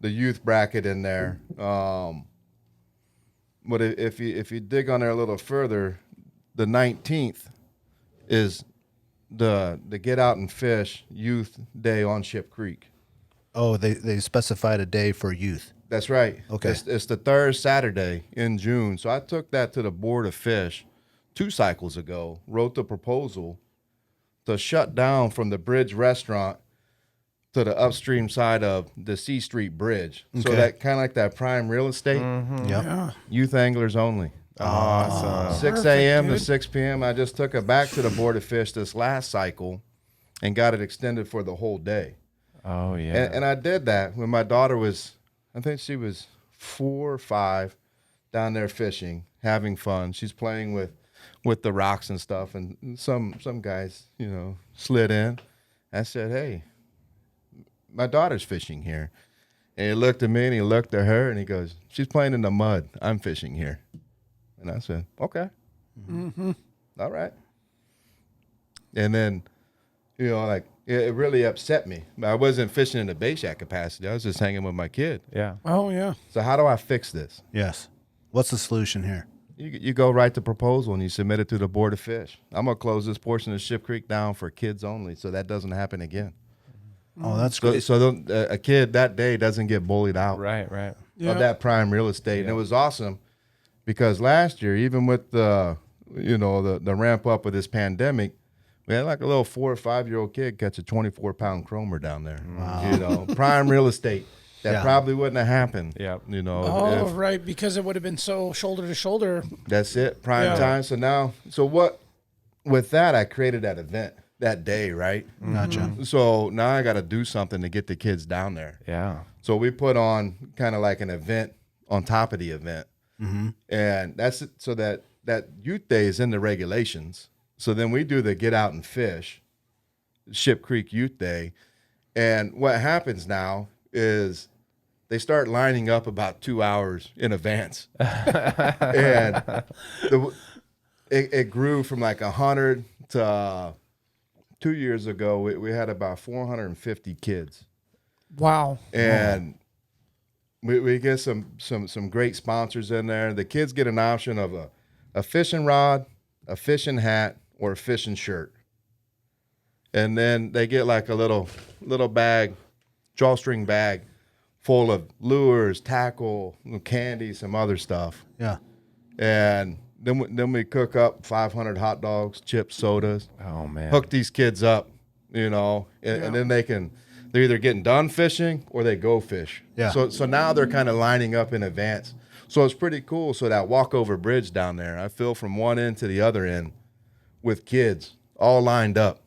the youth bracket in there. But if you dig on there a little further, the 19th is the Get Out and Fish Youth Day on Ship Creek. Oh, they specified a day for youth. That's right. Okay. It's the third Saturday in June. So I took that to the Board of Fish 2 cycles ago, wrote the proposal to shut down from the Bridge Restaurant to the upstream side of the C Street Bridge. So Okay. that kind of like that prime real estate, Yep. Yeah. youth anglers only. Awesome. 6 a.m. to dude. 6 p.m. I just took it back to the Board of Fish this last cycle and got it extended for the whole day. Oh yeah. And I did that when my daughter was, I think she was 4 or 5, down there fishing, having fun. She's playing with the rocks and stuff, and some guys, slid in. I said, "Hey, my daughter's fishing here." And he looked at me and he looked at her and he goes, "She's playing in the mud. I'm fishing here." And I said, "Okay. All right." And then, it really upset me. I wasn't fishing in the bait shack capacity. I was just hanging with my kid. yeah. Oh yeah. So how do I fix this? Yes. What's the solution here? You go write the proposal and you submit it to the Board of Fish. I'm going to close this portion of Ship Creek down for kids only so that doesn't happen again. Oh, that's So, great. so a kid that day doesn't get bullied out Right. Yeah. of that prime real estate. And it was awesome because last year, even with the ramp up of this pandemic, we had like a little 4 or 5-year-old kid catch a 24-pound chromer down there. Wow. Prime real estate. That Yeah. probably wouldn't have happened. Yep. Oh, if- right, because it would have been so shoulder to shoulder. That's it, prime Yeah. time. With that, I created that event that day, right? Gotcha. So now I got to do something to get the kids down there. Yeah. So we put on kind of like an event on top of the event. And that's it, so that youth day is in the regulations. So then we do the Get Out and Fish Ship Creek Youth Day. And what happens now is they start lining up about 2 hours in advance. And it grew from like 100 to 2 years ago, we had about 450 kids. Wow. And we get some great sponsors in there. The kids get an option of a fishing rod, a fishing hat, or a fishing shirt. And then they get like a little bag, drawstring bag, full of lures, tackle, candy, some other stuff. Yeah. And then we cook up 500 hot dogs, chips, sodas, Oh man. hook these kids up, and then they're either getting done fishing or they go fish. Yeah. So now they're kind of lining up in advance. So it's pretty cool. So that walkover bridge down there, I feel from one end to the other end with kids all lined up,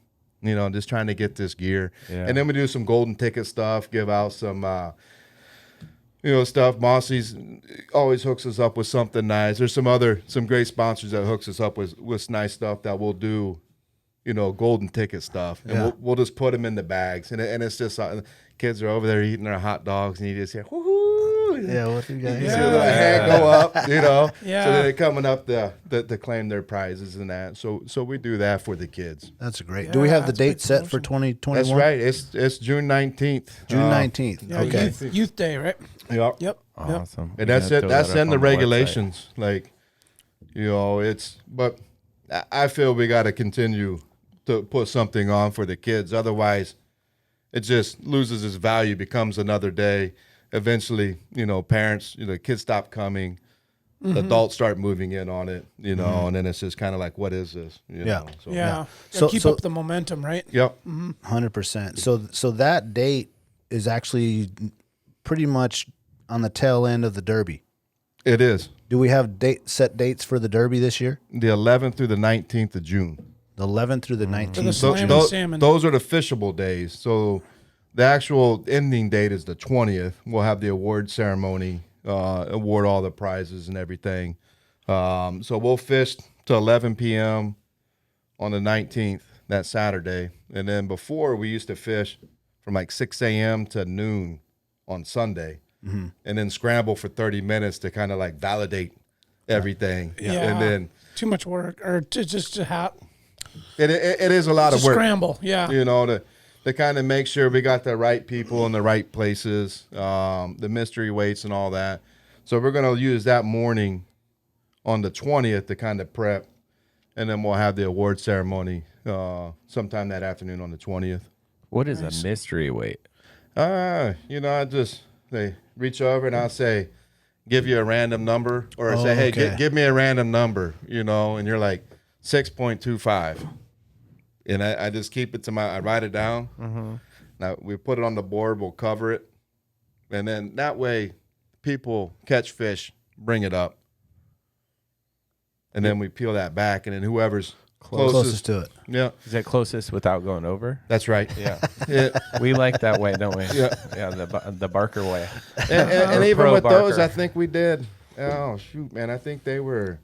just trying to get this gear. Yeah. And then we do some golden ticket stuff, give out some, stuff. Mossy's always hooks us up with something nice. There's some great sponsors that hooks us up with nice stuff that we'll do, golden ticket stuff. And Yeah. we'll just put them in the bags. And it's just, kids are over there eating their hot dogs and you just hear, whoo-hoo. Yeah. What do you got You here? see a little hand go up, Yeah. So then they're coming up to claim their prizes and that. So we do that for the kids. That's great. Do we have the that's date big set for promotion. 2021? That's right. It's June 19th. June 19th. Yeah, Okay. Youth day, right? Yep. Yep. Awesome. And We that's gotta it. throw That's that up in the on website. regulations. But I feel we got to continue to put something on for the kids. Otherwise, it just loses its value, becomes another day. Eventually, parents, kids stop coming. The adults start moving in on it, and then it's just kind of like, what is this? So, Yeah. So- Keep so- up the momentum, right? Yep. 100%. So that date is actually pretty much on the tail end of the Derby. It is. Do we have set dates for the Derby this year? The 11th through the 19th of June. The 11th through the 19th. For the of Slam June. and Salmon. Those are the fishable days. So the actual ending date is the 20th. We'll have the award ceremony, award all the prizes and everything. So we'll fish till 11 p.m. on the 19th, that Saturday. And then before, we used to fish from like 6 a.m. to noon on Sunday, and then scramble for 30 minutes to kind of like validate everything. Yeah. And then Too much work, or just to have it is a lot to of work. scramble. Yeah. To kind of make sure we got the right people in the right places, the mystery weights and all that. So we're going to use that morning on the 20th to kind of prep, and then we'll have the award ceremony sometime that afternoon on the 20th. What is a mystery weight? They reach over and I'll say, give you a random number, or Oh, say, hey, okay. give me a random number, and you're like 6.25. And I just keep it I write it down. Now we put it on the board, we'll cover it. And then that way people catch fish, bring it up. And then we peel that back, and then whoever's Closest to it. Yeah, Is it closest without going over? that's right. Yeah. Yeah. We like that way, don't we? Yeah. Yeah, the Barker way. And even Pro with those, Barker. I think we did. Oh shoot, man! I think they were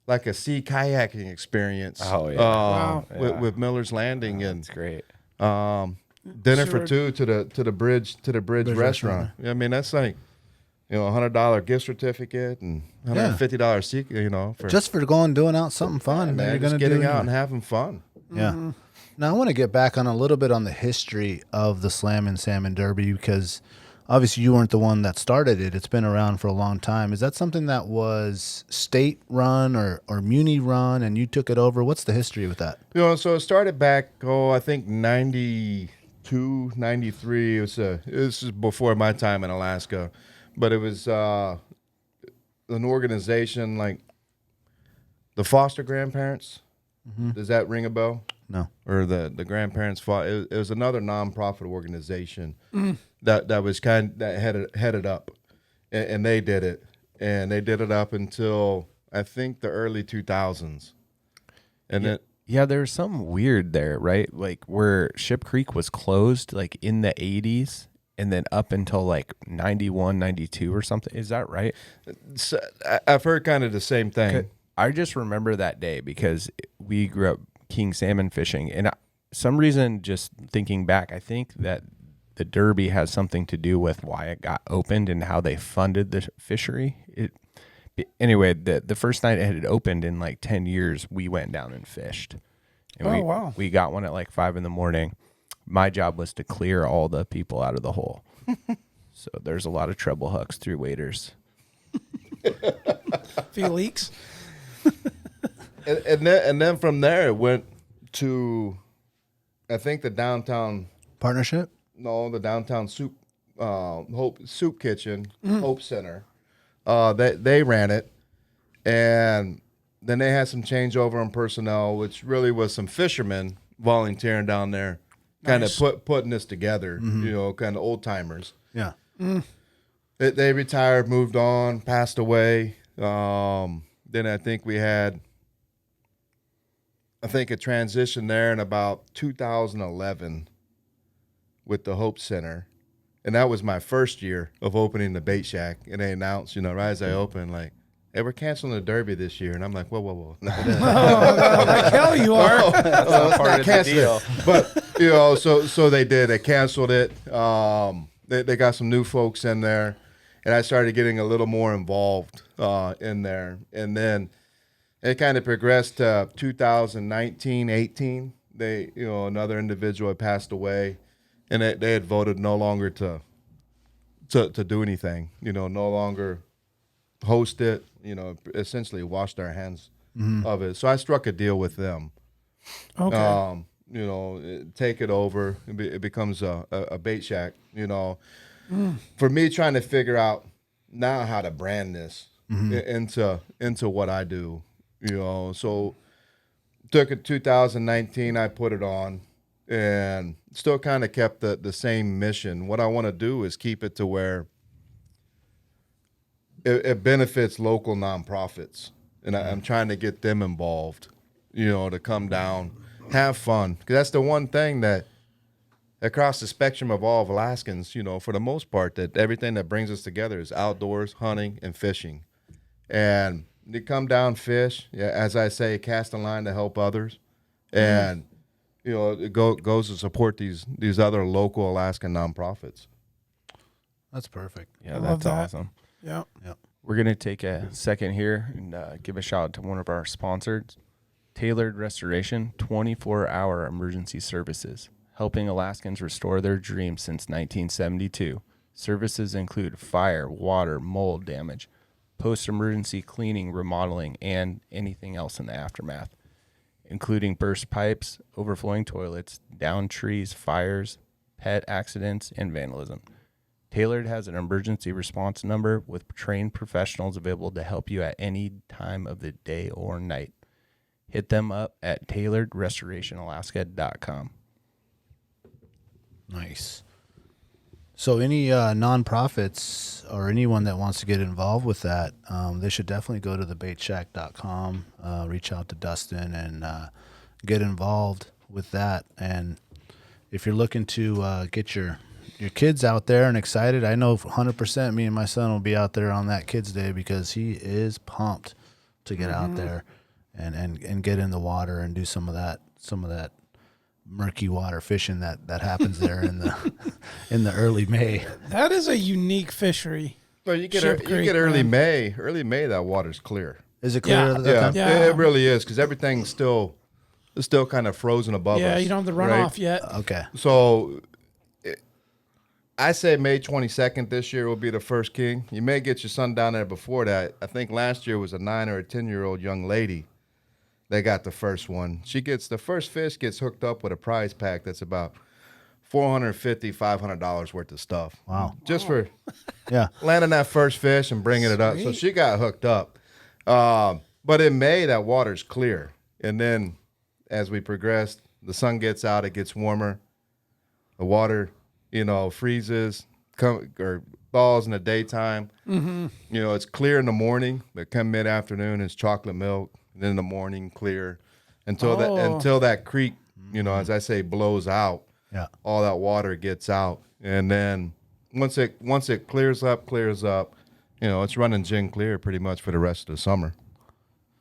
like a sea kayaking experience. Oh, yeah. Wow. With Miller's Landing and It's great. dinner for two to the bridge restaurant. I mean, that's like $100 gift certificate and $150 seat. For Just for doing out something fun. that man, you're just gonna getting do out and anyway. having fun. Yeah. Now I want to get back on a little bit on the history of the Slam and Salmon Derby, because obviously you weren't the one that started it. It's been around for a long time. Is that something that was state run or muni run and you took it over? What's the history with that? So it started back, I think 92, 93. This is before my time in Alaska, but it was an organization like the foster grandparents. Does that ring a bell? No. Or the grandparents fought. It was another nonprofit organization that was that headed up, and they did it, and they did it up until I think the early 2000s, and then Yeah, there's something weird there, right? Like where Ship Creek was closed like in the 80s and then up until like 91, 92 or something. Is that right? so I've heard kind of the same thing. I just remember that day because we grew up king salmon fishing. And some reason, just thinking back, I think that the Derby has something to do with why it got opened and how they funded the fishery. Anyway, the first night it had opened in like 10 years, we went down and fished. And wow. We got one at like 5 a.m. My job was to clear all the people out of the hole. So there's a lot of treble hooks through waders. Few leaks. And then from there it went to, I think the downtown soup Hope Soup Kitchen, Hope Center. They ran it, and then they had some changeover in personnel, which really was some fishermen volunteering down there, kind of putting this together. Kind of old timers. Yeah. They retired, moved on, passed away. Then I think we had, a transition there in about 2011 with the Hope Center. And that was my first year of opening the bait shack. And they announced, right as I opened, like, hey, we're canceling the Derby this year. And I'm like, whoa. Like hell you are. That's not part of the deal. But, so they did. They canceled it. They got some new folks in there. And I started getting a little more involved in there. And then it kind of progressed to 2019, 18. They, another individual had passed away, and they had voted no longer to do anything. No longer host it. Essentially washed our hands of it. So I struck a deal with them. Okay. take it over. It becomes a bait shack, For me, trying to figure out now how to brand this into what I do, So took it 2019, I put it on, and still kind of kept the same mission. What I want to do is keep it to where it benefits local nonprofits, and I'm trying to get them involved, to come down, have fun. Because that's the one thing that across the spectrum of all of Alaskans, for the most part, that everything that brings us together is outdoors, hunting, and fishing. And you come down, fish, as I say, cast a line to help others. And, it goes to support these other local Alaskan nonprofits. That's perfect. Yeah, I that's love that. awesome. Yeah. We're going to take a second here and give a shout out to one of our sponsors, Tailored Restoration, 24-hour emergency services, helping Alaskans restore their dreams since 1972. Services include fire, water, mold damage, post-emergency cleaning, remodeling, and anything else in the aftermath, including burst pipes, overflowing toilets, downed trees, fires, pet accidents, and vandalism. Tailored has an emergency response number with trained professionals available to help you at any time of the day or night. Hit them up at tailoredrestorationalaska.com. Nice. So any nonprofits or anyone that wants to get involved with that, they should definitely go to thebaitshack.com, reach out to Dustin, and get involved with that. And if you're looking to get your kids out there and excited, I know 100% me and my son will be out there on that Kids Day because he is pumped to get out there and get in the water and do some of that murky water fishing that happens there in the early May. That is a unique fishery. Well, you get Ship Creek, early man. May. Early May, that water's clear. Is it clear? Yeah. Okay. Yeah. It really is, because everything's still kind of frozen above us. Yeah, you don't have the right? runoff yet. Okay. So I say May 22nd this year will be the first king. You may get your son down there before that. I think last year was a 9 or a 10-year-old young lady that got the first one. The first fish gets hooked up with a prize pack that's about $450, $500 worth of stuff. Wow. Just for Yeah. landing that first fish and bringing it up. So she got hooked up. But in May, that water's clear. And then as we progress, the sun gets out, it gets warmer. The water, freezes or thaws in the daytime. It's clear in the morning, but come mid-afternoon, it's chocolate milk. And then in the morning, clear until that creek, as I say, blows out. Yeah. All that water gets out, and then once it clears up, it's running gin clear pretty much for the rest of the summer.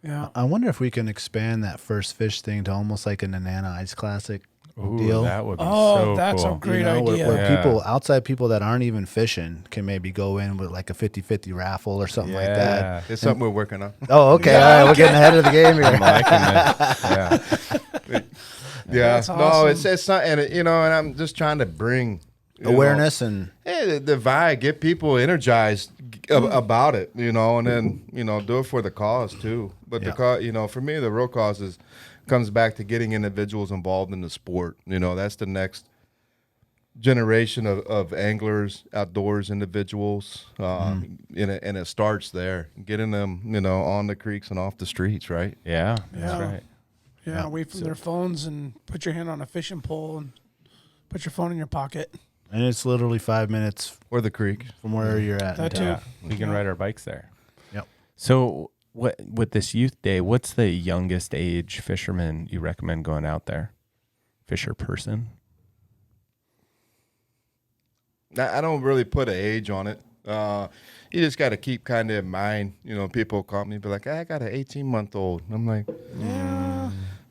Yeah. I wonder if we can expand that first fish thing to almost like a Nanana Ice Classic Ooh, deal. that would be That's cool. a great where idea. people, outside people that aren't even fishing, can maybe go in with like a 50-50 raffle or something like that. It's something we're working on. Oh, okay. All right, we're getting ahead of the game here. I'm liking it. Yeah. That's No, awesome. it's not, and and I'm just trying to bring Awareness and the vibe, get people energized about it, and then do it for the cause too. But the cause, for me, the real cause comes back to getting individuals involved in the sport. That's the next generation of anglers, outdoors individuals, and it starts there, getting them, on the creeks and off the streets, right? Yeah, that's Yeah. right. Yeah, away from their phones and put your hand on a fishing pole and put your phone in your pocket. and it's literally 5 minutes Or the creek. from where you're at. That too. Yeah, we can ride our bikes there. Yep. So, what with this youth day? What's the youngest age fisherman you recommend going out there? Fisher person? I don't really put an age on it. You just got to keep kind of in mind. People call me, be like, I got an 18-month-old. I'm like,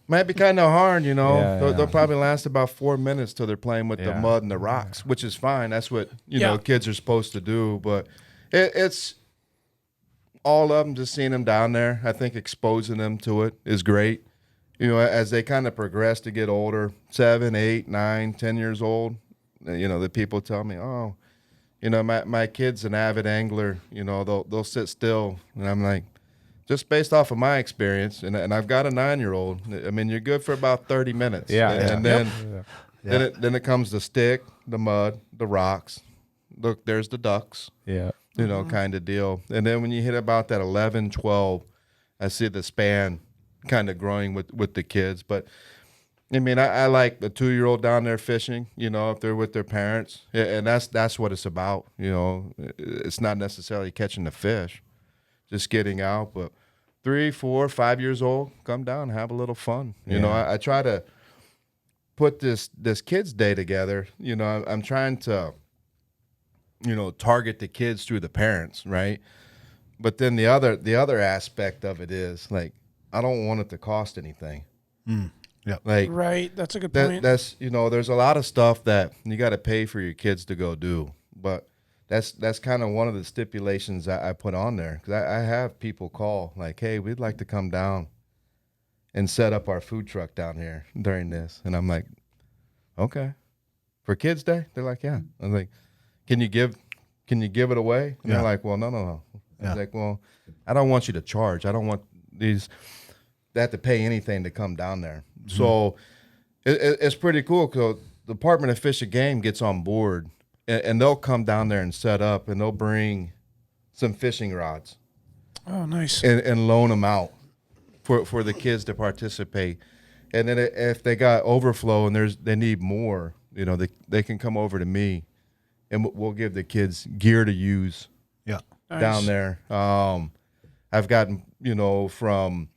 might be kind of hard, They'll probably last about 4 minutes till they're playing with the mud and the rocks, which is fine. That's what, kids are supposed to do. But it's all of them, just seeing them down there. I think exposing them to it is great. As they kind of progress to get older, 7, 8, 9, 10 years old, the people tell me, oh, my kid's an avid angler. They'll sit still. And I'm like, just based off of my experience, and I've got a 9-year-old. I mean, you're good for about 30 minutes. Yeah. And then it comes the stick, the mud, the rocks. Look, there's the ducks. Yeah. You know, kind of deal. And then when you hit about that 11, 12, I see the span kind of growing with the kids. But I mean, I like the 2-year-old down there fishing, you know, if they're with their parents. And that's what it's about, you know. It's not necessarily catching the fish, just getting out. But 3, 4, 5 years old, come down, have a little fun. You know, I try to put this kids' day together. You know, I'm trying to, you know, target the kids through the parents, right? But then the other aspect of it is, like, I don't want it to cost anything. Yeah. Like, Right. That's a good point. that's, you know, there's a lot of stuff that you got to pay for your kids to go do. But that's kind of one of the stipulations I put on there. Because I have people call, like, hey, we'd like to come down and set up our food truck down here during this. And I'm like, okay. For Kids Day? They're like, yeah. I'm like, can you give it away? And they're like, well, no. I was like, well, I don't want you to charge. I don't want they have to pay anything to come down there. So it's pretty cool because the Department of Fish and Game gets on board, and they'll come down there and set up, and they'll bring some fishing rods Oh, nice. and loan them out for the kids to participate. And then if they got overflow and they need more, you know, they can come over to me, and we'll give the kids gear to use Nice. down there. I've gotten, you know, from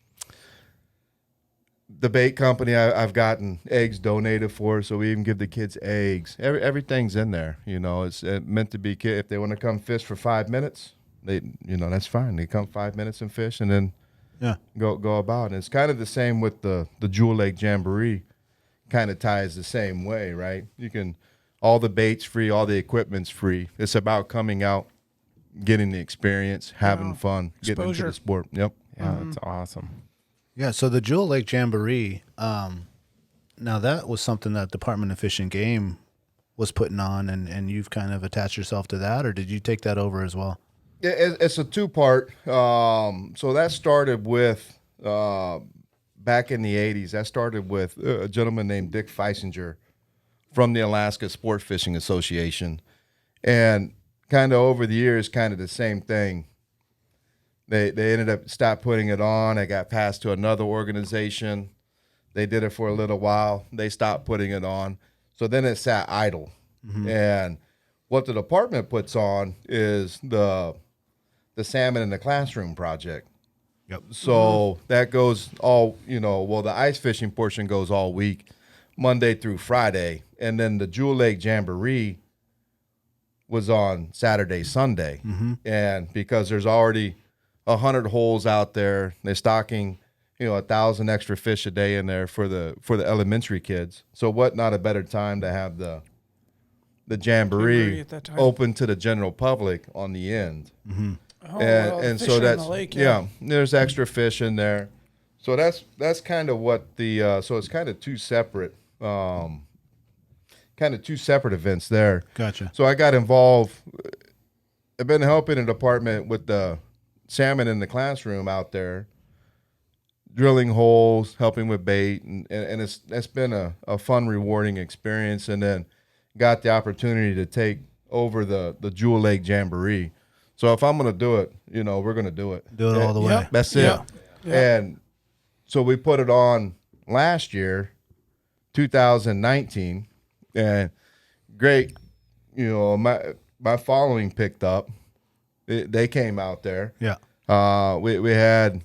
the bait company, I've gotten eggs donated for, so we even give the kids eggs. Everything's in there, you know. It's meant to be if they want to come fish for 5 minutes, you know, that's fine. They come 5 minutes and fish, and then go about. And it's kind of the same with the Jewel Lake Jamboree. Kind of ties the same way, right? You can, all the bait's free, all the equipment's free. It's about coming out, getting the experience, having fun, getting into the sport. Yep. Yeah, that's awesome. Yeah, so the Jewel Lake Jamboree, now that was something that Department of Fish and Game was putting on, and you've kind of attached yourself to that, or did you take that over as well? Yeah, it's a 2-part. So that started with, back in the 80s, that started with a gentleman named Dick Feisinger from the Alaska Sport Fishing Association. And kind of over the years, kind of the same thing. They ended up stopped putting it on. I got passed to another organization. They did it for a little while. They stopped putting it on. So then it sat idle. And what the department puts on is the Salmon in the Classroom project. Yep. So that goes all, you know, well, the ice fishing portion goes all week, Monday through Friday. And then the Jewel Lake Jamboree was on Saturday, Sunday. And because there's already 100 holes out there, they're stocking, you know, 1,000 extra fish a day in there for the elementary kids. So what not a better time to have the jamboree at that time. open to the general public on the end. Oh, well, And fish so in the that's lake, there's extra fish in there. So that's kind of what the so it's kind of two separate events there. Gotcha. So I got involved. I've been helping the department with the Salmon in the Classroom out there, drilling holes, helping with bait, and it's been a fun, rewarding experience. And then got the opportunity to take over the Jewel Lake Jamboree. So if I'm going to do it, you know, we're going to do it. Do it all the way. That's it. Yeah. And so we put it on last year, 2019, and great, you know, my following picked up. They came out there. Yeah. We had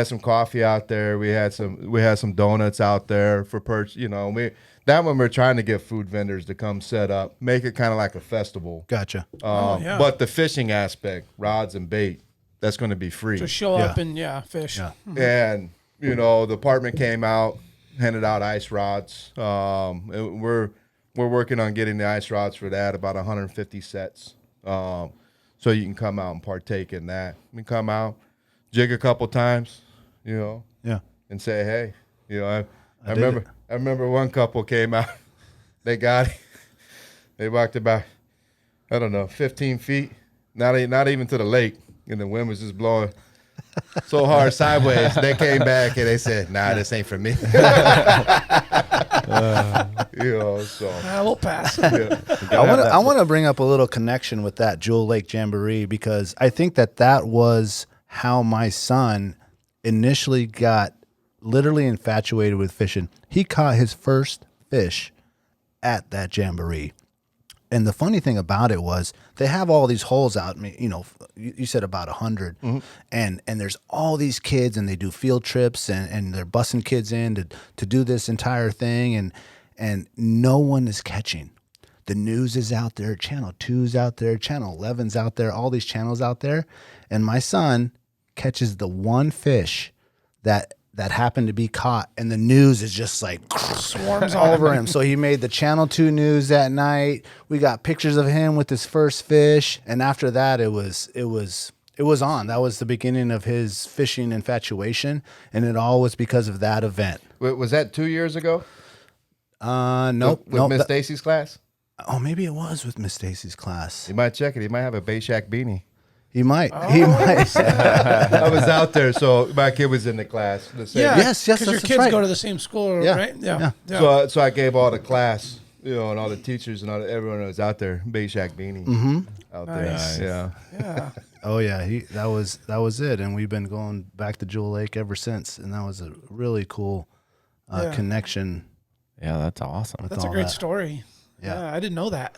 some coffee out there. We had some donuts out there for purchase. You know, that one we're trying to get food vendors to come set up, make it kind of like a festival. Gotcha. But the fishing aspect, rods and bait, that's going to be free. Just show up and fish. Yeah. And you know, the department came out, handed out ice rods. And we're working on getting the ice rods for that, about 150 sets. So you can come out and partake in that. We come out, jig a couple times, you know, and say, hey, you know, I remember one couple came out, they got it. They walked about, I don't know, 15 feet, not even to the lake. and the wind was just blowing so hard sideways. They came back and they said, "Nah, this ain't for me." So We'll pass. yeah. I want to bring up a little connection with that Jewel Lake Jamboree, because I think that was how my son initially got literally infatuated with fishing. He caught his first fish at that jamboree. And the funny thing about it was they have all these holes out. You said about 100, and there's all these kids, and they do field trips, and they're bussing kids in to do this entire thing, and no one is catching. The news is out there, Channel 2's out there, Channel 11's out there, all these channels out there, and my son catches the one fish that happened to be caught, and the news is just like Swarms all on over him. So he made the Channel 2 news that night. We got pictures of him with his first fish, and after that, it was on. That was the beginning of his fishing infatuation, and it all was because of that event. Was that 2 years ago? Nope. With Miss Stacy's class? Oh, maybe it was with Miss Stacy's class. You might check it. He might have a Bay Shack beanie. He might. He might. I was out there, so my kid was in the class. The same. Yeah. Yes, Because your that's kids right. go to the same school, Yeah. right? Yeah. So I gave all the class, and all the teachers and everyone that was out there, Bay Shack beanie out Nice. there. Yeah. Yeah. Oh yeah, that was it, and we've been going back to Jewel Lake ever since, and that was a really cool connection. Yeah, that's awesome. That's a all great that. story. Yeah. I didn't know that.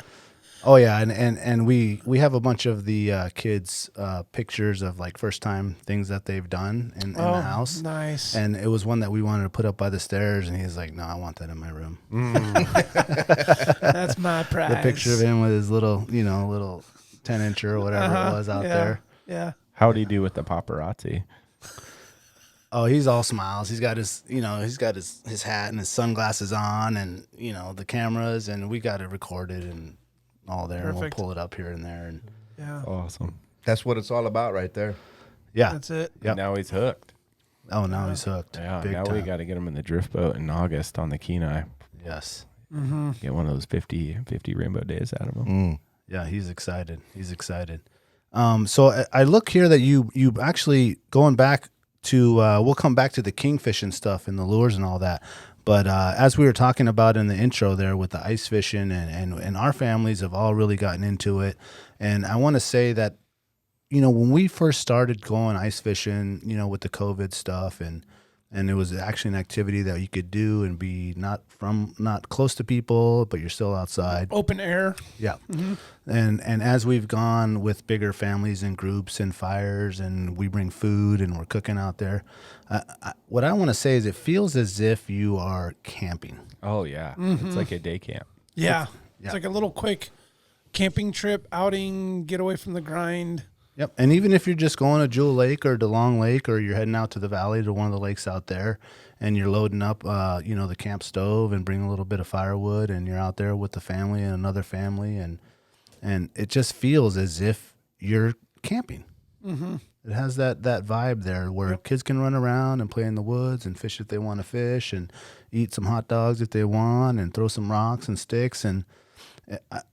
Oh yeah, and we have a bunch of the kids' pictures of like first time things that they've done in the house. Nice. And it was one that we wanted to put up by the stairs, and he's like, "No, I want that in my room." That's my prize. The picture of him with his little 10-incher or whatever it was out there. Yeah. How'd he do with the paparazzi? Oh, he's all smiles. He's got his his hat and his sunglasses on, and the cameras, and we got it recorded and all there. And we'll Perfect. pull it up here and there, and Yeah. Awesome. That's what it's all about right there. yeah. That's it. Yep. Now he's hooked. Oh, now he's hooked. Yeah, Big now time. we got to get him in the drift boat in August on the Kenai. Yes. Get one of those 50 rainbow days out of him. Yeah, he's excited. He's excited. So I look here that you actually going back to we'll come back to the kingfishing stuff and the lures and all that. But as we were talking about in the intro there with the ice fishing and our families have all really gotten into it. And I want to say that, when we first started going ice fishing, with the COVID stuff and it was actually an activity that you could do and be not close to people, but you're still outside. Open air. Yeah. And as we've gone with bigger families and groups and fires and we bring food and we're cooking out there, what I want to say is it feels as if you are camping. Oh, yeah. It's like a day camp. Yeah. Yeah. It's like a little quick camping trip, outing, get away from the grind. Yep. And even if you're just going to Jewel Lake or DeLong Lake, or you're heading out to the valley to one of the lakes out there and you're loading up, the camp stove and bring a little bit of firewood and you're out there with the family and another family. And it just feels as if you're camping. Mm-hmm. It has that vibe there where kids can run around and play in the woods and fish if they want to fish and eat some hot dogs if they want and throw some rocks and sticks. And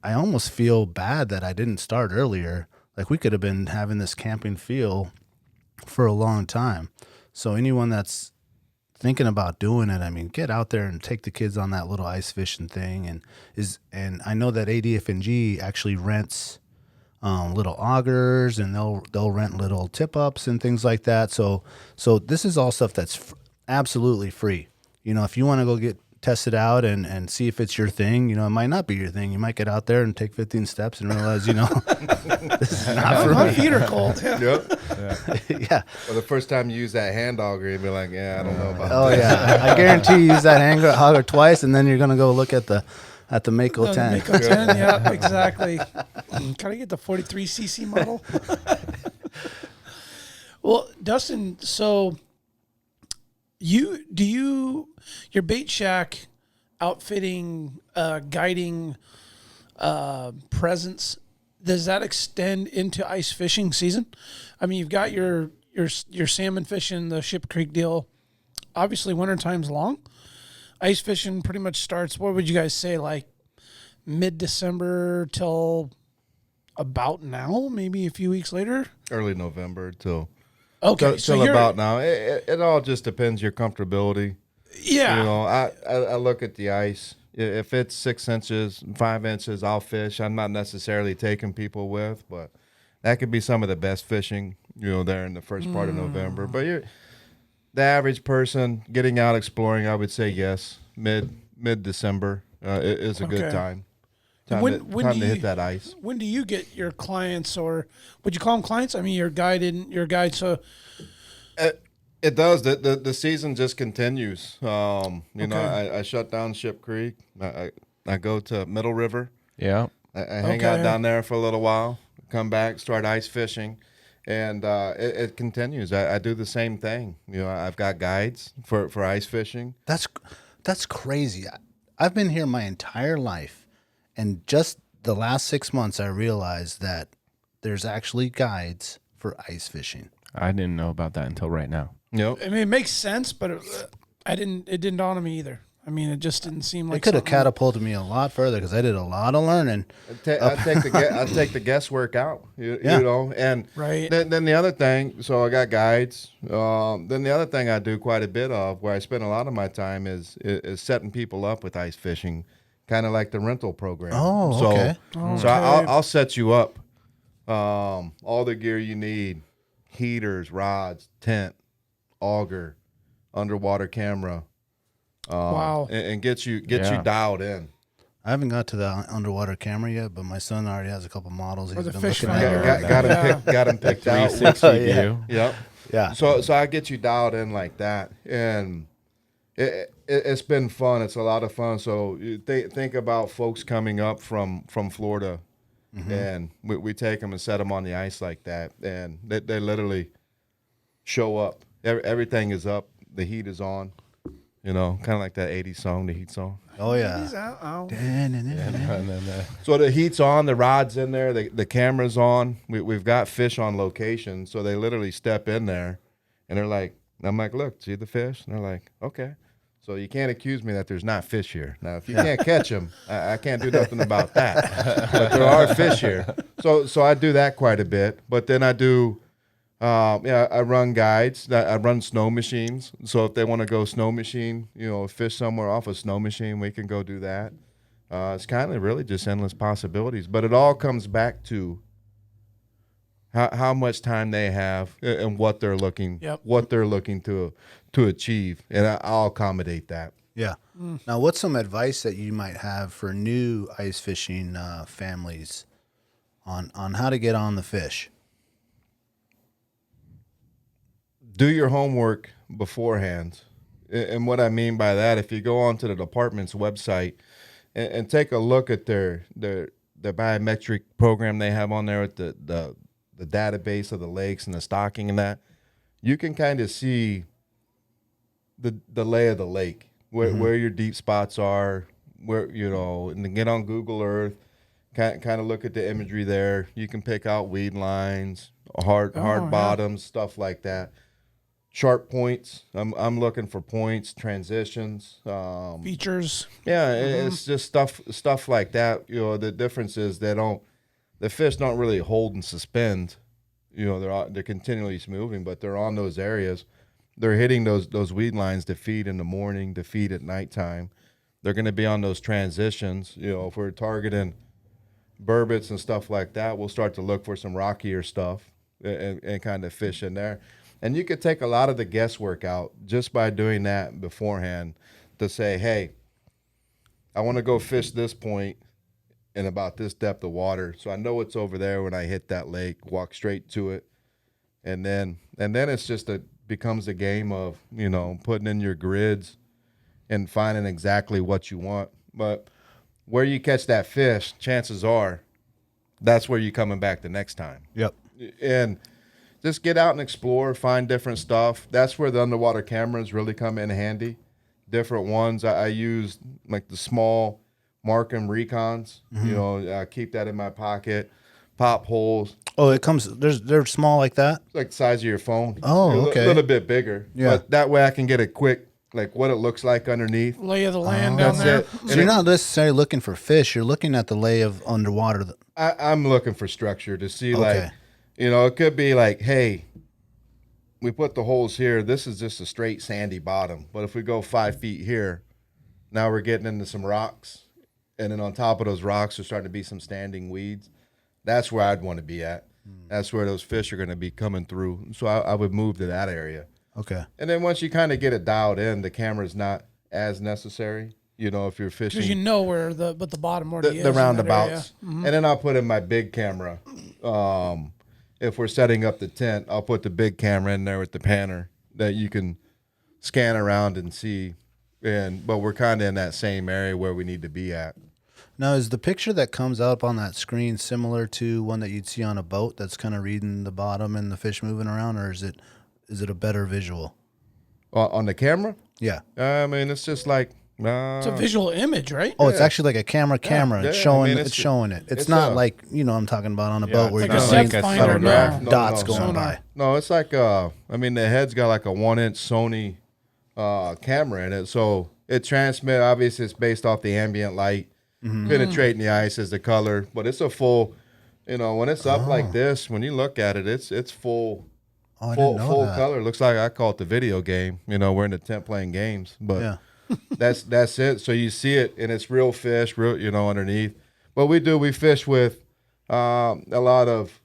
I almost feel bad that I didn't start earlier. Like we could have been having this camping feel for a long time. So anyone that's thinking about doing it, get out there and take the kids on that little ice fishing thing. And I know that ADF&G actually rents little augers, and they'll rent little tip ups and things like that. So this is all stuff that's absolutely free. If you want to go get tested out and see if it's your thing, it might not be your thing. You might get out there and take 15 steps and realize, this is not for My me. feet are cold. Yeah. Yep. Yeah. Well, the first time you use that hand auger, you'd be like, yeah, I don't know about Oh that. yeah. I guarantee you use that auger twice, and then you're gonna go look at the Mako 10. Mako 10, yeah, exactly. Can I get the 43cc model? Well, Dustin, so your bait shack outfitting, guiding presence, does that extend into ice fishing season? You've got your salmon fishing, the Ship Creek deal. Obviously, wintertime's long. Ice fishing pretty much starts, what would you guys say, like mid-December till about now, maybe a few weeks later? Early November till Okay, so till you're about now. It all just depends your comfortability. yeah. You know, I look at the ice. If it's 6 inches, 5 inches, I'll fish. I'm not necessarily taking people with, but that could be some of the best fishing, you know, there in the first part of November. But the average person getting out exploring, I would say yes, mid December is a good Okay. time. When Time do to you- hit that ice. When do you get your clients, or would you call them clients? I mean, your guide. So It does. The season just continues. You know, Okay. I shut down Ship Creek. I go to Middle River. Yeah. I hang out Okay. down there for a little while, come back, start ice fishing, and it continues. I do the same thing. You know, I've got guides for ice fishing. That's crazy. I've been here my entire life, and just the last 6 months, I realized that there's actually guides for ice fishing. I didn't know about that until right now. Yep. I mean, it makes sense, but it didn't dawn on me either. I mean, it just didn't seem like It could have something- catapulted me a lot further because I did a lot of learning. I take the guesswork out, you Yeah. know, and Right. then the other thing. So I got guides. Then the other thing I do quite a bit of, where I spend a lot of my time, is setting people up with ice fishing, kind of like the rental program. Oh, so, okay. So I'll set you up, all the gear you need, heaters, rods, tent, auger, underwater camera. Wow. And get you Yeah. dialed in. I haven't got to the underwater camera yet, but my son already has a couple models he's the been fish looking finder. at. Got him picked out. 360 Yeah. view. Yep. Yeah. So I get you dialed in like that, and it's been fun. It's a lot of fun. So you think about folks coming up from Florida, and we take them and set them on the ice like that, and they literally show up. Everything is up. The heat is on. You know, kind of like that 80s song, the heat song. Oh, yeah. He's out. Oh. And then, So the heat's on, the rod's in there, the camera's on. We've got fish on location, so they literally step in there, and they're like, I'm like, look, see the fish? And they're like, okay. So you can't accuse me that there's not fish here. Now, if you can't catch them, I can't do nothing about that. But there are fish here. So I do that quite a bit. But then I do, I run guides. I run snow machines. So if they want to go snow machine, you know, fish somewhere off a snow machine, we can go do that. It's kind of really just endless possibilities. But it all comes back to how much time they have and what they're looking to achieve, and I'll accommodate that. Yeah. Now, what's some advice that you might have for new ice fishing families on how to get on the fish? Do your homework beforehand, and what I mean by that, if you go onto the department's website and take a look at their biometric program they have on there with the database of the lakes and the stocking and that, you can kind of see the lay of the lake, where your deep spots are, where, you know, and then get on Google Earth, kind of look at the imagery there. You can pick out weed lines, hard bottoms, stuff like that. Sharp points. I'm looking for points, transitions, Features. yeah, it's just stuff like that. You know, the difference is the fish don't really hold and suspend. You know, they're continually moving, but they're on those areas. They're hitting those weed lines to feed in the morning, to feed at nighttime. They're going to be on those transitions. You know, if we're targeting burbits and stuff like that, we'll start to look for some rockier stuff and kind of fish in there. And you could take a lot of the guesswork out just by doing that beforehand, to say, hey, I want to go fish this point in about this depth of water, so I know it's over there when I hit that lake, walk straight to it. And then it's just becomes a game of, you know, putting in your grids and finding exactly what you want. But where you catch that fish, chances are that's where you're coming back the next time. Yep. And just get out and explore, find different stuff. That's where the underwater cameras really come in handy. Different ones. I use like the small Markham Recons. You know, I keep that in my pocket. Pop holes, Oh, it comes. They're small like that. like the size of your phone. Oh, okay. A little bit bigger. Yeah. But that way I can get a quick like what it looks like underneath. Lay of the land down That's there. it. So you're not necessarily looking for fish. You're looking at the lay of underwater. I'm looking for structure to see, Okay. like, you know, it could be like, hey, we put the holes here. This is just a straight sandy bottom. But if we go 5 feet here, now we're getting into some rocks. And then on top of those rocks, there's starting to be some standing weeds. That's where I'd want to be at. That's where those fish are going to be coming through. So I would move to that area. Okay. And then once you kind of get it dialed in, the camera's not as necessary. You know, if you're fishing. Because you know where the bottom already is. The in that roundabouts. area. And then I'll put in my big camera. If we're setting up the tent, I'll put the big camera in there with the panner that you can scan around and see. But we're kind of in that same area where we need to be at. Now, is the picture that comes up on that screen similar to one that you'd see on a boat that's kind of reading the bottom and the fish moving around, or is it a better visual? On the camera? Yeah. I mean, it's just like It's a visual image, right? Oh, it's actually like a camera. Yeah, It's showing. I mean, it's showing it. It's it's not a- like I'm talking about on a boat where like you're a just depth seeing finder photograph now. dots No, going Sonar. by. No, it's like I mean, the head's got like a 1-inch Sony camera in it, so it transmits. Obviously, it's based off the ambient light penetrating the ice as the color, but it's a full. You know, when it's up like this, when you look at it, it's full. Oh, I didn't know Full that. color. Looks like I call it the video game. You know, we're in the tent playing games, but Yeah. that's it. So you see it, and it's real fish, real underneath. But we fish with a lot of.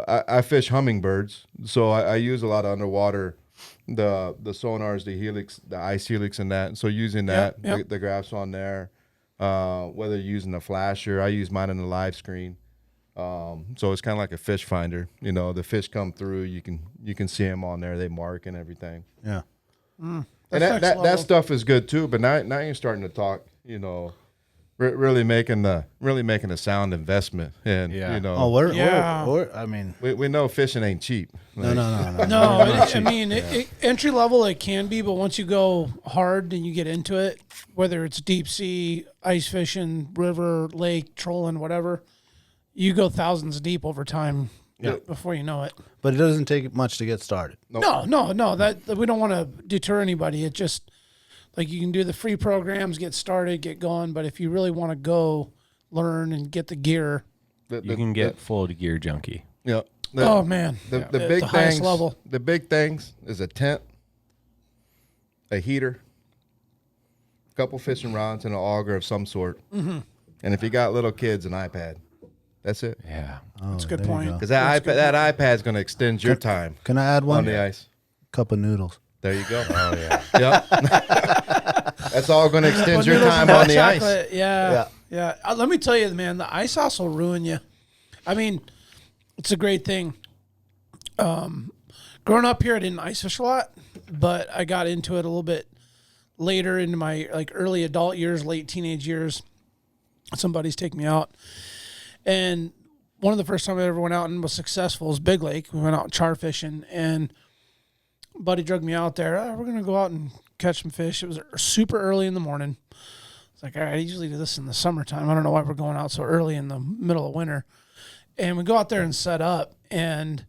I fish hummingbirds, so I use a lot of underwater, the sonars, the helix, the ice helix, and that. So using that, Yep. The graphs on there, whether you're using a flasher, I use mine in the live screen. So it's kind of like a fish finder. You know, the fish come through, you can see them on there. They mark and everything. Yeah. And That's next that level. stuff is good too. But now you're starting to talk. You know, really making a sound investment. And Yeah. you know, Oh, Yeah. I mean, we know fishing ain't cheap. no. No, I mean, entry level it can be, but once you go hard and you get into it, whether it's deep sea, ice fishing, river, lake, trolling, whatever, you go thousands deep over time before you know it. But it doesn't take much to get started. No, that we don't want to deter anybody. It just like you can do the free programs, get started, get going, but if you really want to go learn and get the gear, You can get full gear junkie. Yeah. oh man, The at big the highest things. level. The big things is a tent, a heater, a couple fishing rods, and an auger of some sort. Mm-hmm. And if you got little kids, an iPad. That's it. Yeah. That's a good there you point. go. Because that iPad's going to extend your time Can I add on one? the ice. Cup of noodles. There you go. Oh yeah. Yep. That's all going to extend Well, your noodles time and on the hot ice. chocolate, Yeah. Let me tell you, man, the ice house will ruin you. I mean, it's a great thing. Growing up here, I didn't ice fish a lot, but I got into it a little bit later into my early adult years, late teenage years. Some buddies take me out, and one of the first time I ever went out and was successful was Big Lake. We went out char fishing, and a buddy drugged me out there. Oh, we're gonna go out and catch some fish. It was super early in the morning. It's like, all right, I usually do this in the summertime. I don't know why we're going out so early in the middle of winter. And we go out there and set up, and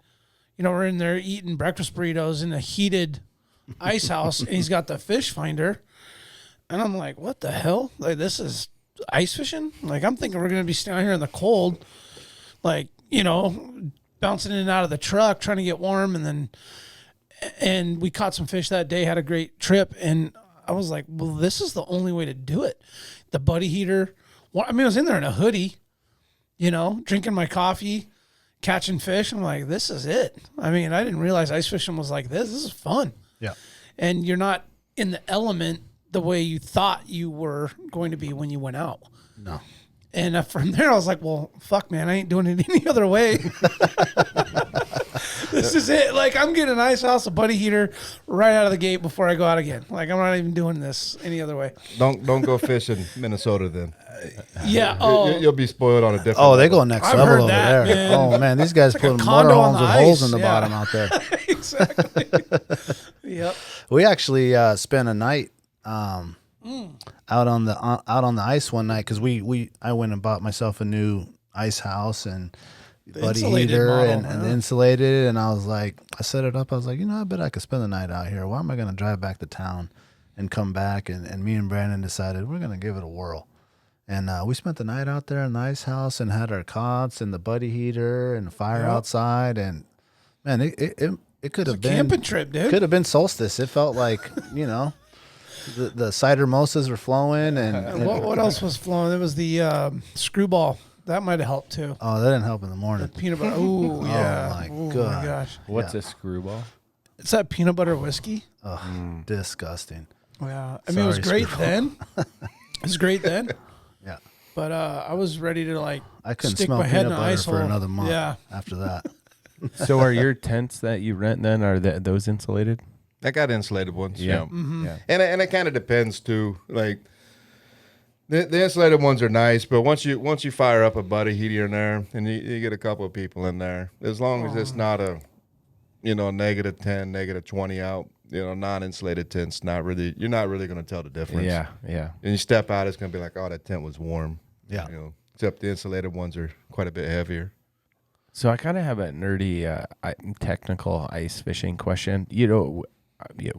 we're in there eating breakfast burritos in a heated ice house, and he's got the fish finder, and I'm like, what the hell? Like, this is ice fishing? Like, I'm thinking we're gonna be standing here in the cold, bouncing in and out of the truck trying to get warm, and we caught some fish that day, had a great trip, and I was like, well, this is the only way to do it. The buddy heater. I was in there in a hoodie, drinking my coffee, catching fish. I'm like, this is it. I mean, I didn't realize ice fishing was like this. This is fun. Yeah. And you're not in the element the way you thought you were going to be when you went out. No. And from there, I was like, well, fuck, man, I ain't doing it any other way. This is it. Like, I'm getting an ice house, a buddy heater right out of the gate before I go out again. Like, I'm not even doing this any other way. Don't go fish in Minnesota then. Yeah. Oh, You'll be spoiled on a different Oh, they level. go next I've level heard over that, there. man. Oh man, these guys like a put condo on motorhomes the with holes ice, in the yeah. bottom out there. exactly. Yep. We actually spent a night out on the ice one night because I went and bought myself a new ice house and buddy insulated heater model, and huh? insulated, and I was like, I set it up. I was like, I bet I could spend the night out here. Why am I going to drive back to town and come back. And me and Brandon decided we're going to give it a whirl. And we spent the night out there in the ice house and had our cots and the buddy heater and the fire outside. And, man, it could have been camping trip, dude. Could have been solstice. It felt like, the cider mimosas were flowing. And what else was flowing? There was the screwball. That might have helped, too. Oh, that didn't help in the morning. Peanut butter. Ooh, yeah. Oh, My God. gosh. What's a screwball? It's that peanut butter whiskey. Ugh, disgusting. Yeah. I mean, it was great then. It was great then. Yeah. But I was ready to, I couldn't stick smell my head peanut in an butter ice for hole. another month Yeah. after that. So are your tents that you rent then, are those insulated? I got insulated ones. Yeah. Mm-hmm. Yeah. And it kind of depends too. Like the insulated ones are nice, but once you fire up a buddy heater in there and you get a couple of people in there, as long as it's not a -10, -20 out, non-insulated tents, you're not really going to tell the difference. Yeah, yeah. And you step out, it's going to be like, oh, that tent was warm. Yeah. Except the insulated ones are quite a bit heavier. So I kind of have a nerdy, technical ice fishing question.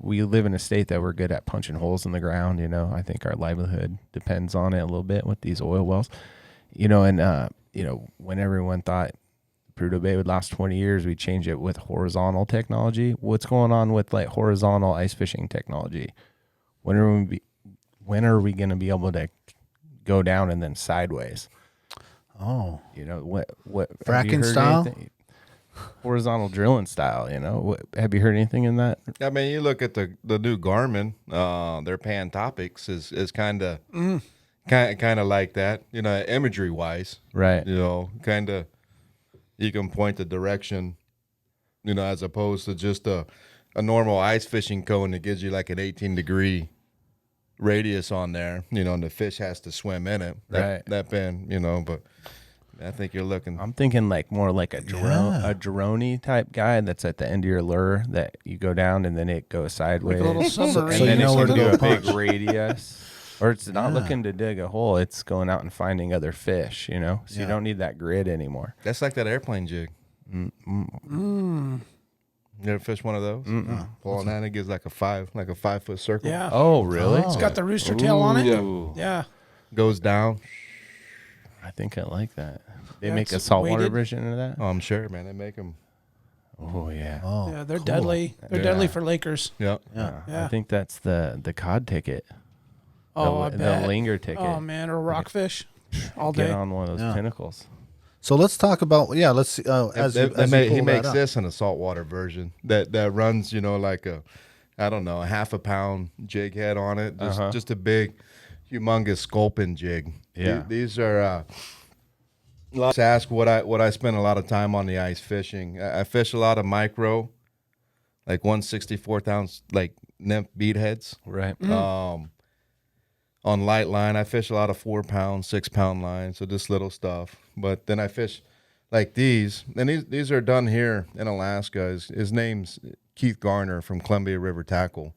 We live in a state that we're good at punching holes in the ground. I think our livelihood depends on it a little bit with these oil wells. When everyone thought Prudhoe Bay would last 20 years, we change it with horizontal technology. What's going on with horizontal ice fishing technology? When are we going to be able to go down and then sideways? Oh. What Fracking have you heard style? anything? Horizontal drilling style, have you heard anything in that? I mean, you look at the new Garmin, their Pan Topics is kind of like that, imagery wise, Right. kind of you can point the direction, as opposed to just a normal ice fishing cone that gives you like an 18-degree radius on there, and the fish has to swim in it. That bend, but I think you're looking. I'm thinking more like a drone type guy that's at the end of your lure that you go down and then it goes sideways. Like a little submarine. So and then you know it where can to do go a big punch. radius. Or it's not looking to dig a hole. It's going out and finding other fish, So you don't need that grid anymore. That's like that airplane jig. You ever fish one of those? Pull on that and it gives like a 5-foot circle. Yeah. Oh, really? It's got the rooster tail on it. Ooh. Yeah. Goes down. I think I like that. They Yeah, make a it's saltwater weighted. version of that? Oh, I'm sure, man. They make them. Oh, yeah. Oh, Yeah, they're cool. deadly. They're deadly for Lakers. Yeah. Yeah. Yeah. I think that's the cod ticket. Oh, I the bet. linger ticket. Oh, man. Or rockfish all Get day. on one of those Yeah. pinnacles. So let's talk about, let's see. He makes this in a saltwater version that runs, like a half a pound jig head on it. Just a big, humongous sculpin jig. Yeah. These are, let's ask what I spend a lot of time on the ice fishing. I fish a lot of micro, like 1/64 ounce, like nymph bead heads. Right. On light line, I fish a lot of 4-pound, 6-pound lines, so just little stuff. But then I fish like these, and these are done here in Alaska. His name's Keith Garner from Columbia River Tackle,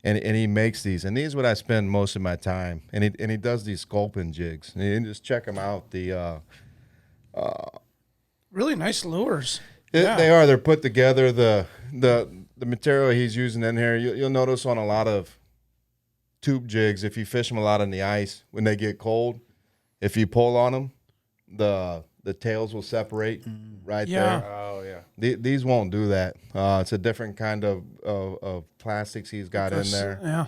and he makes these, and these are what I spend most of my time. And he does these Sculpin jigs, and you can just check them out. Really nice lures. They're put together. The material he's using in here, you'll notice on a lot of tube jigs, if you fish them a lot in the ice, when they get cold, if you pull on them, the tails will separate right there. Oh, yeah. These won't do that. It's a different kind of plastics he's got in there. Yeah.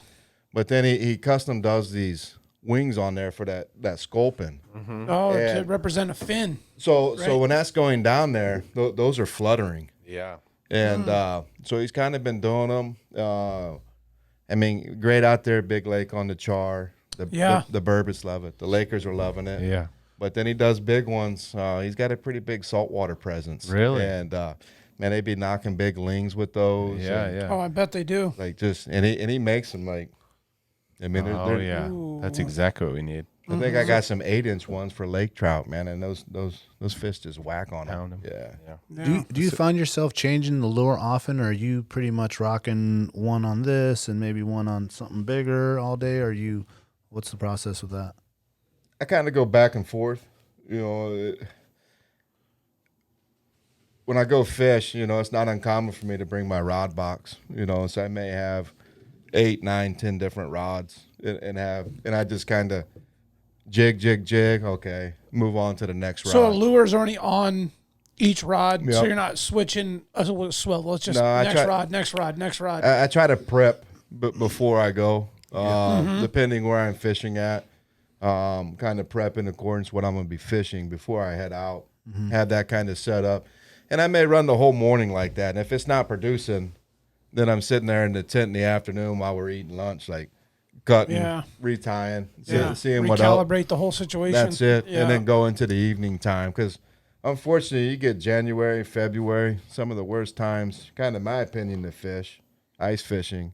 But then he custom does these wings on there for that sculpin. Oh, to And- represent a fin. So Right. when that's going down there, those are fluttering. Yeah. And so he's kind of been doing them. I mean, great out there, Big Lake on the Char. The Burbits love it. The Lakers are loving it. Yeah. But then he does big ones. He's got a pretty big saltwater presence. Really? And man, they be knocking big lings with those. Yeah, and, yeah. Oh, I bet they do. Like and he makes them like. I mean, Oh, yeah. That's exactly what we need. I think I got some 8-inch ones for lake trout, man, and those fish just whack on Pound them. 'em. Yeah. Yeah. Do you find yourself changing the lure often, or are you pretty much rocking one on this and maybe one on something bigger all day? Or what's the process with that? I kind of go back and forth. When I go fish, it's not uncommon for me to bring my rod box. So I may have 8, 9, 10 different rods and I just kind of jig. Okay, move on to the next rod. So a lure's already on each rod, so Yep. you're not switching. Swivel. It's just No, next rod. I try to prep before I go, depending where I'm fishing at. Kind of prep in accordance with what I'm going to be fishing before I head out. Have that kind of set up. And I may run the whole morning like that. And if it's not producing, then I'm sitting there in the tent in the afternoon while we're eating lunch, like cutting, retying, seeing what else. Recalibrate the whole situation. That's it. Yeah. And then go into the evening time. Because unfortunately, you get January, February, some of the worst times, kind of my opinion, to fish, ice fishing,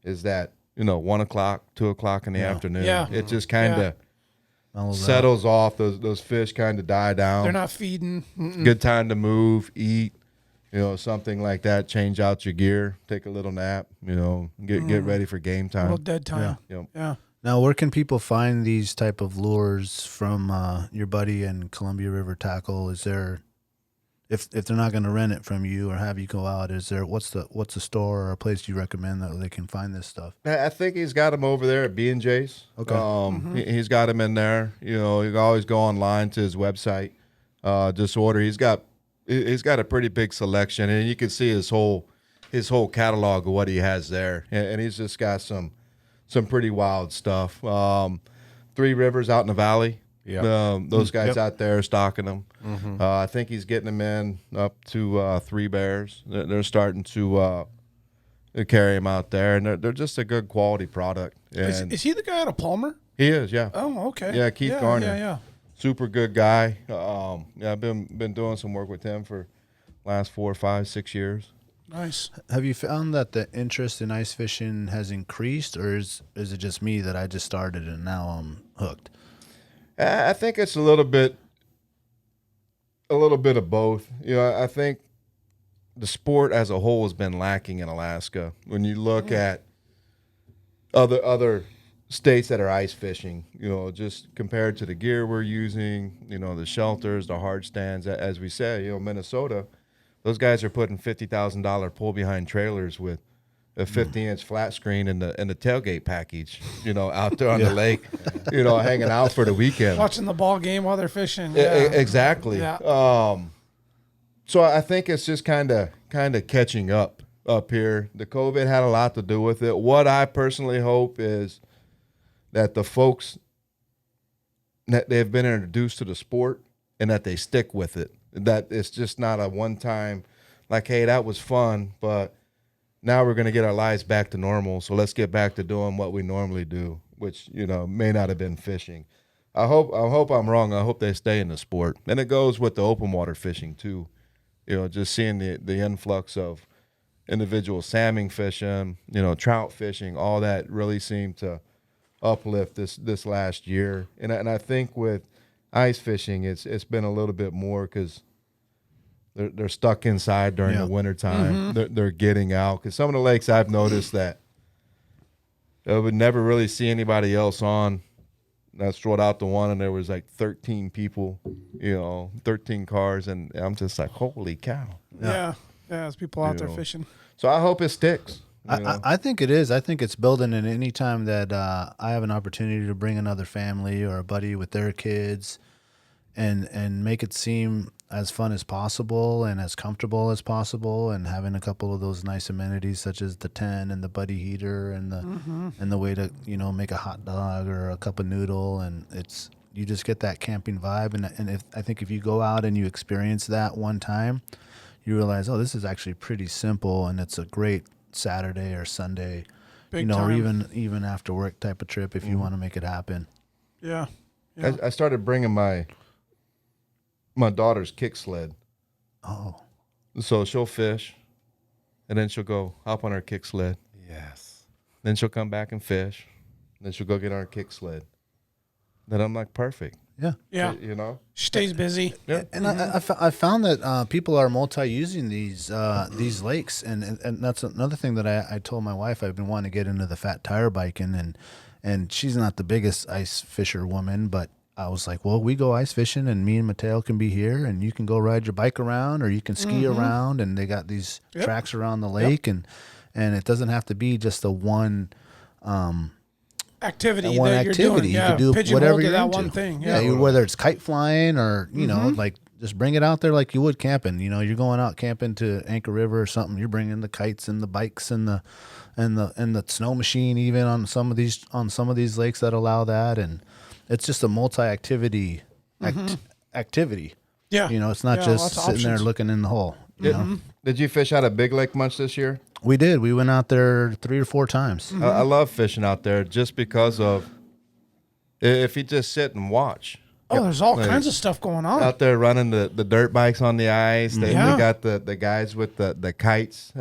is that, 1 o'clock, 2 o'clock in the afternoon. Yeah. It just kind of settles off. Those fish kind of die down. They're not feeding. Good time to move, eat, something like that. Change out your gear, take a little nap, get ready for game A time. little dead time. Yeah. Now, where can people find these type of lures from your buddy and Columbia River Tackle? Is there, if they're not going to rent it from you or have you go out, is there what's the store or a place you recommend that they can find this stuff? I think he's got them over there at B&J's. Okay. He's got them in there. You can always go online to his website, just order. He's got a pretty big selection, and you can see his whole catalog of what he has there. And he's just got some pretty wild stuff. Three Rivers out in the valley. Yeah. Those guys out there stocking them. I think he's getting them in up to Three Bears. They're starting to carry them out there, and they're just a good quality product. And Is he the guy out of Palmer? he is, yeah. Oh, okay. Yeah, Keith Garner. Yeah. Super good guy. I've been doing some work with him for last 4, 5, 6 years. Nice. Have you found that the interest in ice fishing has increased, or is it just me that I just started and now I'm hooked? I think it's a little bit of both. I think the sport as a whole has been lacking in Alaska. When you look at other states that are ice fishing, just compared to the gear we're using, the shelters, the hard stands, as we say, Minnesota, those guys are putting $50,000 pull behind trailers with a 50-inch flat screen and the tailgate package, out there on the lake, hanging out for the weekend. Watching the ball game while they're fishing. Exactly. Yeah. So I think it's just kind of catching up here. The COVID had a lot to do with it. What I personally hope is that the folks that they've been introduced to the sport and that they stick with it. That it's just not a one-time, like, hey, that was fun, but now we're going to get our lives back to normal, so let's get back to doing what we normally do, which, may not have been fishing. I hope I'm wrong. I hope they stay in the sport. And it goes with the open water fishing, too. Just seeing the influx of individual salmon fishing, trout fishing, all that really seemed to uplift this last year. And I think with ice fishing, it's been a little bit more because they're stuck inside during the wintertime. They're getting out. Because some of the lakes I've noticed that I would never really see anybody else on. I strolled out the one, and there was like 13 people, 13 cars, and I'm just like, holy cow. Yeah. There's people out there fishing. So I hope it sticks. I think it is. I think it's building, and any time that I have an opportunity to bring another family or a buddy with their kids and make it seem as fun as possible and as comfortable as possible, and having a couple of those nice amenities such as the tent and the buddy heater and the way to make a hot dog or a cup of noodle, and you just get that camping vibe. And I think if you go out and you experience that one time, you realize, oh, this is actually pretty simple, and it's a great Saturday or Sunday, Big or time. even after work type of trip if you want to make it happen. Yeah. I started bringing my daughter's kick sled. Oh, So she'll fish, and then she'll go hop on her kick sled. Yes. Then she'll come back and fish. Then she'll go get on her kick sled. Then I'm like, perfect. Yeah. Stays busy. Yeah. and I found that people are multi-using these lakes, and that's another thing that I told my wife. I've been wanting to get into the fat tire biking, and she's not the biggest ice fisher woman, but I was like, well, we go ice fishing, and me and Mateo can be here, and you can go ride your bike around, or you can ski around, and they got these tracks around the lake, and and it doesn't have to be just the one activity one that activity. you're doing. You Yeah, can do pigeonhole whatever to you're that into. one thing. Yeah, Yeah. whether it's kite flying or you know, like just bring it out there like you would camping. You know, you're going out camping to Anchor River or something. You're bringing the kites and the bikes and the snow machine even on some of these lakes that allow that, and it's just a multi-activity activity. Yeah. You know, it's not Yeah, just lots of sitting there options. looking in the hole. You know? Did you fish out of Big Lake much this year? We did. We went out there 3 or 4 times. I love fishing out there just because of if you just sit and watch. Oh, there's all Like, kinds of stuff going on. Out there running the dirt bikes on the ice. They Yeah. got the guys with the kites.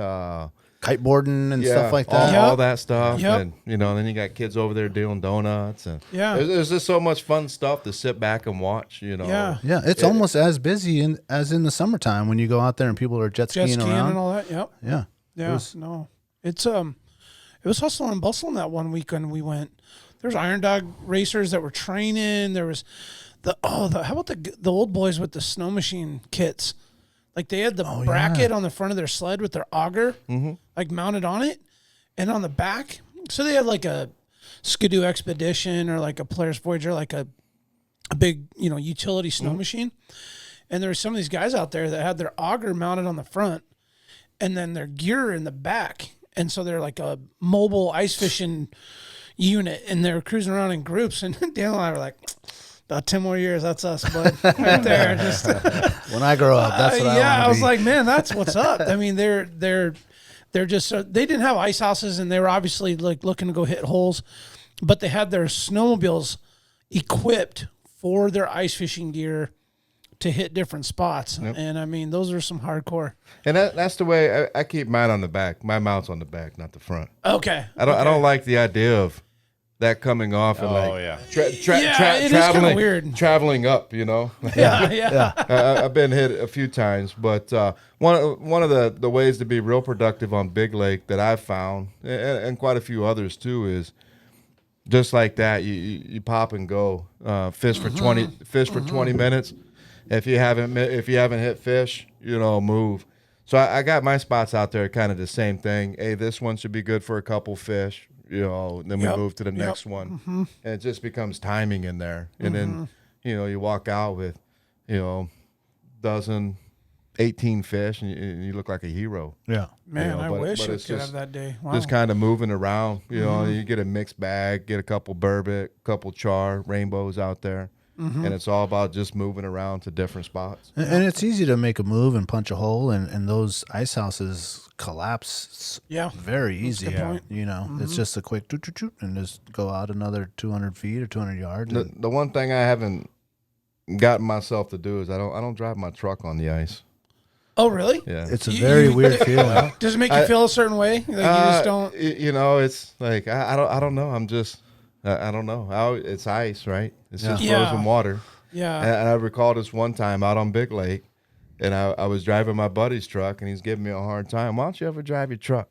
Kiteboarding and stuff like that. Yeah. all that stuff. Yep. And, you know, then you got kids over there doing donuts. And Yeah. there's just so much fun stuff to sit back and watch, you know. Yeah. Yeah, it's almost as busy as in the summertime when you go out there and people are jet Jet skiing skiing around. and all that. Yep. Yeah. Yeah. No. It's it was hustling and bustling that one weekend we went. There's Iron Dog racers that were training. There was how about the old boys with the snow machine kits? Like they had the bracket on the front of their sled with their auger, like mounted on it, and on the back. So they had like a Skidoo Expedition or like a Polaris Voyager, like a big, you know, utility snow machine. And there were some of these guys out there that had their auger mounted on the front and then their gear in the back. And so they're like a mobile ice fishing unit, and they're cruising around in groups. And Dan and I were like, about 10 more years, that's us, bud. Right there. Just When I grow up, that's what I want to be. I was like, man, that's what's up. I mean, they're just they didn't have ice houses, and they were obviously like looking to go hit holes, but they had their snowmobiles equipped for their ice fishing gear to hit different spots. Yep. And I mean, those are some hardcore. And that's the way I keep mine on the back. My mount's on the back, not the front. Okay. I don't like the idea of that coming off and yeah. It is kinda weird. traveling up, you know. Yeah. I've been hit a few times, but one of the ways to be real productive on Big Lake that I've found, and quite a few others too, is just like that. You pop and go, fish for 20 minutes. If you haven't hit fish, you know, move. So I got my spots out there, kind of the same thing. Hey, this one should be good for a couple fish, you know. Then we move to the next one, and it just becomes timing in there. And then, you know, you walk out with, you know, 18 fish, and you look like a hero. Yeah. Man, You know, I but wish I it's could just- have that day. Wow. Just kind of moving around, you know. You get a mixed bag, get a couple burbot, couple char, rainbows out there. And it's all about just moving around to different spots. And it's easy to make a move and punch a hole, and those ice houses collapse very easy. a good point. You know, it's just a quick toot, and just go out another 200 feet or 200 yards. The one thing I haven't gotten myself to do is I don't drive my truck on the ice. Oh, really? Yeah, It's a very weird feeling. Does it make you feel a certain way? Like you just don't. You know, it's like I don't know. I'm just I don't know. It's ice, right? It's just frozen water. Yeah. And I recall this one time out on Big Lake, and I was driving my buddy's truck, and he's giving me a hard time. Why don't you ever drive your truck?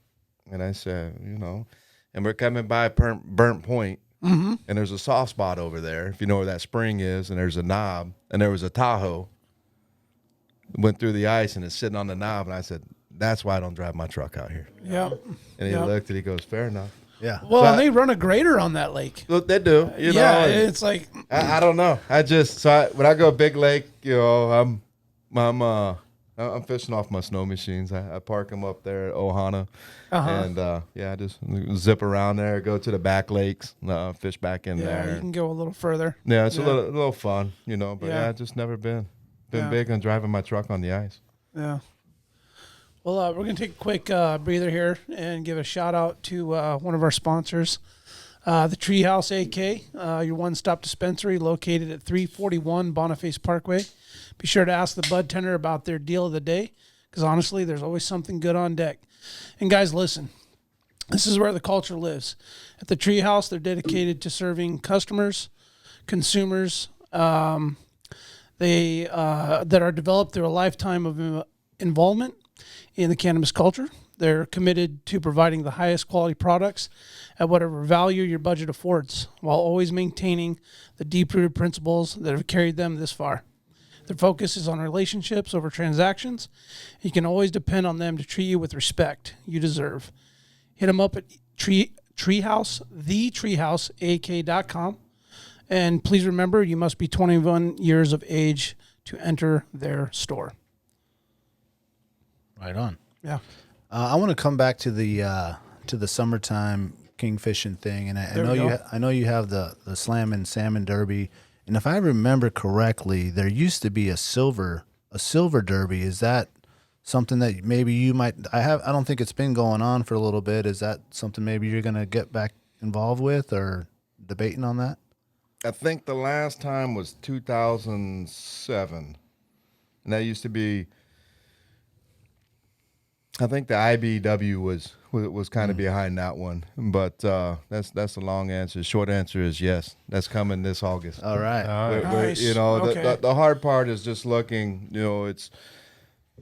And I said, you know, and we're coming by Burnt Point, and there's a soft spot over there, if you know where that spring is, and there's a knob, and there was a Tahoe. Went through the ice, and it's sitting on the knob, and I said, that's why I don't drive my truck out here. Yeah. And he looked, and he goes, fair enough. Yeah. Well, So and they run a grader on that lake. Look, they do, you know. Yeah, and it's like I don't know. When I go Big Lake, you know, I'm fishing off my snow machines. I park them up there at Ohana, and I just zip around there, go to the back lakes, fish back in there. you can go a little further. Yeah, it's a little fun, you know. But Yeah. I've just never been big on driving my truck on the ice. Yeah. Well, we're going to take a quick breather here and give a shout out to one of our sponsors, the Treehouse AK, your one-stop dispensary located at 341 Boniface Parkway. Be sure to ask the bud tender about their deal of the day, because honestly, there's always something good on deck. And guys, listen, this is where the culture lives. At the Treehouse, they're dedicated to serving customers, consumers, that are developed through a lifetime of involvement in the cannabis culture. They're committed to providing the highest quality products at whatever value your budget affords, while always maintaining the deep-rooted principles that have carried them this far. Their focus is on relationships over transactions. You can always depend on them to treat you with respect you deserve. hit them up at TheTreehouse.com. And please remember, you must be 21 years of age to enter their store. Right on. Yeah. I want to come back to the summertime kingfishing thing, and I know you have the Salmon Derby, and if I remember correctly, there used to be a silver derby. Is that something that maybe you might? I don't think it's been going on for a little bit. Is that something maybe you're going to get back involved with or debating on that? I think the last time was 2007, and that used to be. I think the IBW was kind of behind that one, but that's the long answer. Short answer is yes. That's coming this August. All right. Nice. The hard part is just looking.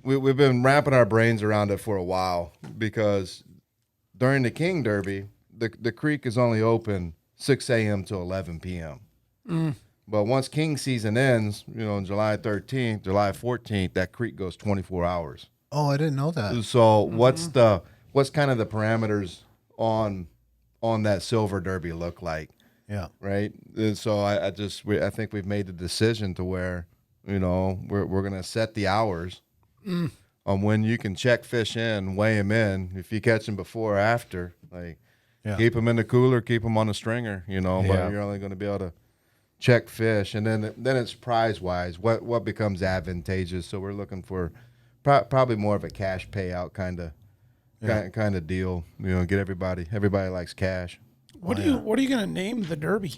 We've been wrapping our brains around it for a while because during the King Derby, the creek is only open 6 a.m. to 11 p.m. But once King season ends, on July 13th, July 14th, that creek goes 24 hours. Oh, I didn't know that. So what's kind of the parameters on that silver derby look like? Yeah. Right. And so I think we've made the decision to where we're gonna set the hours on when you can check fish in, weigh them in. If you catch them before or after, keep them in the cooler, keep them on the stringer. But you're only going to be able to check fish, and then it's prize wise. What becomes advantageous? So we're looking for. Probably more of a cash payout kind of deal. Get everybody likes cash. What are you gonna name the derby?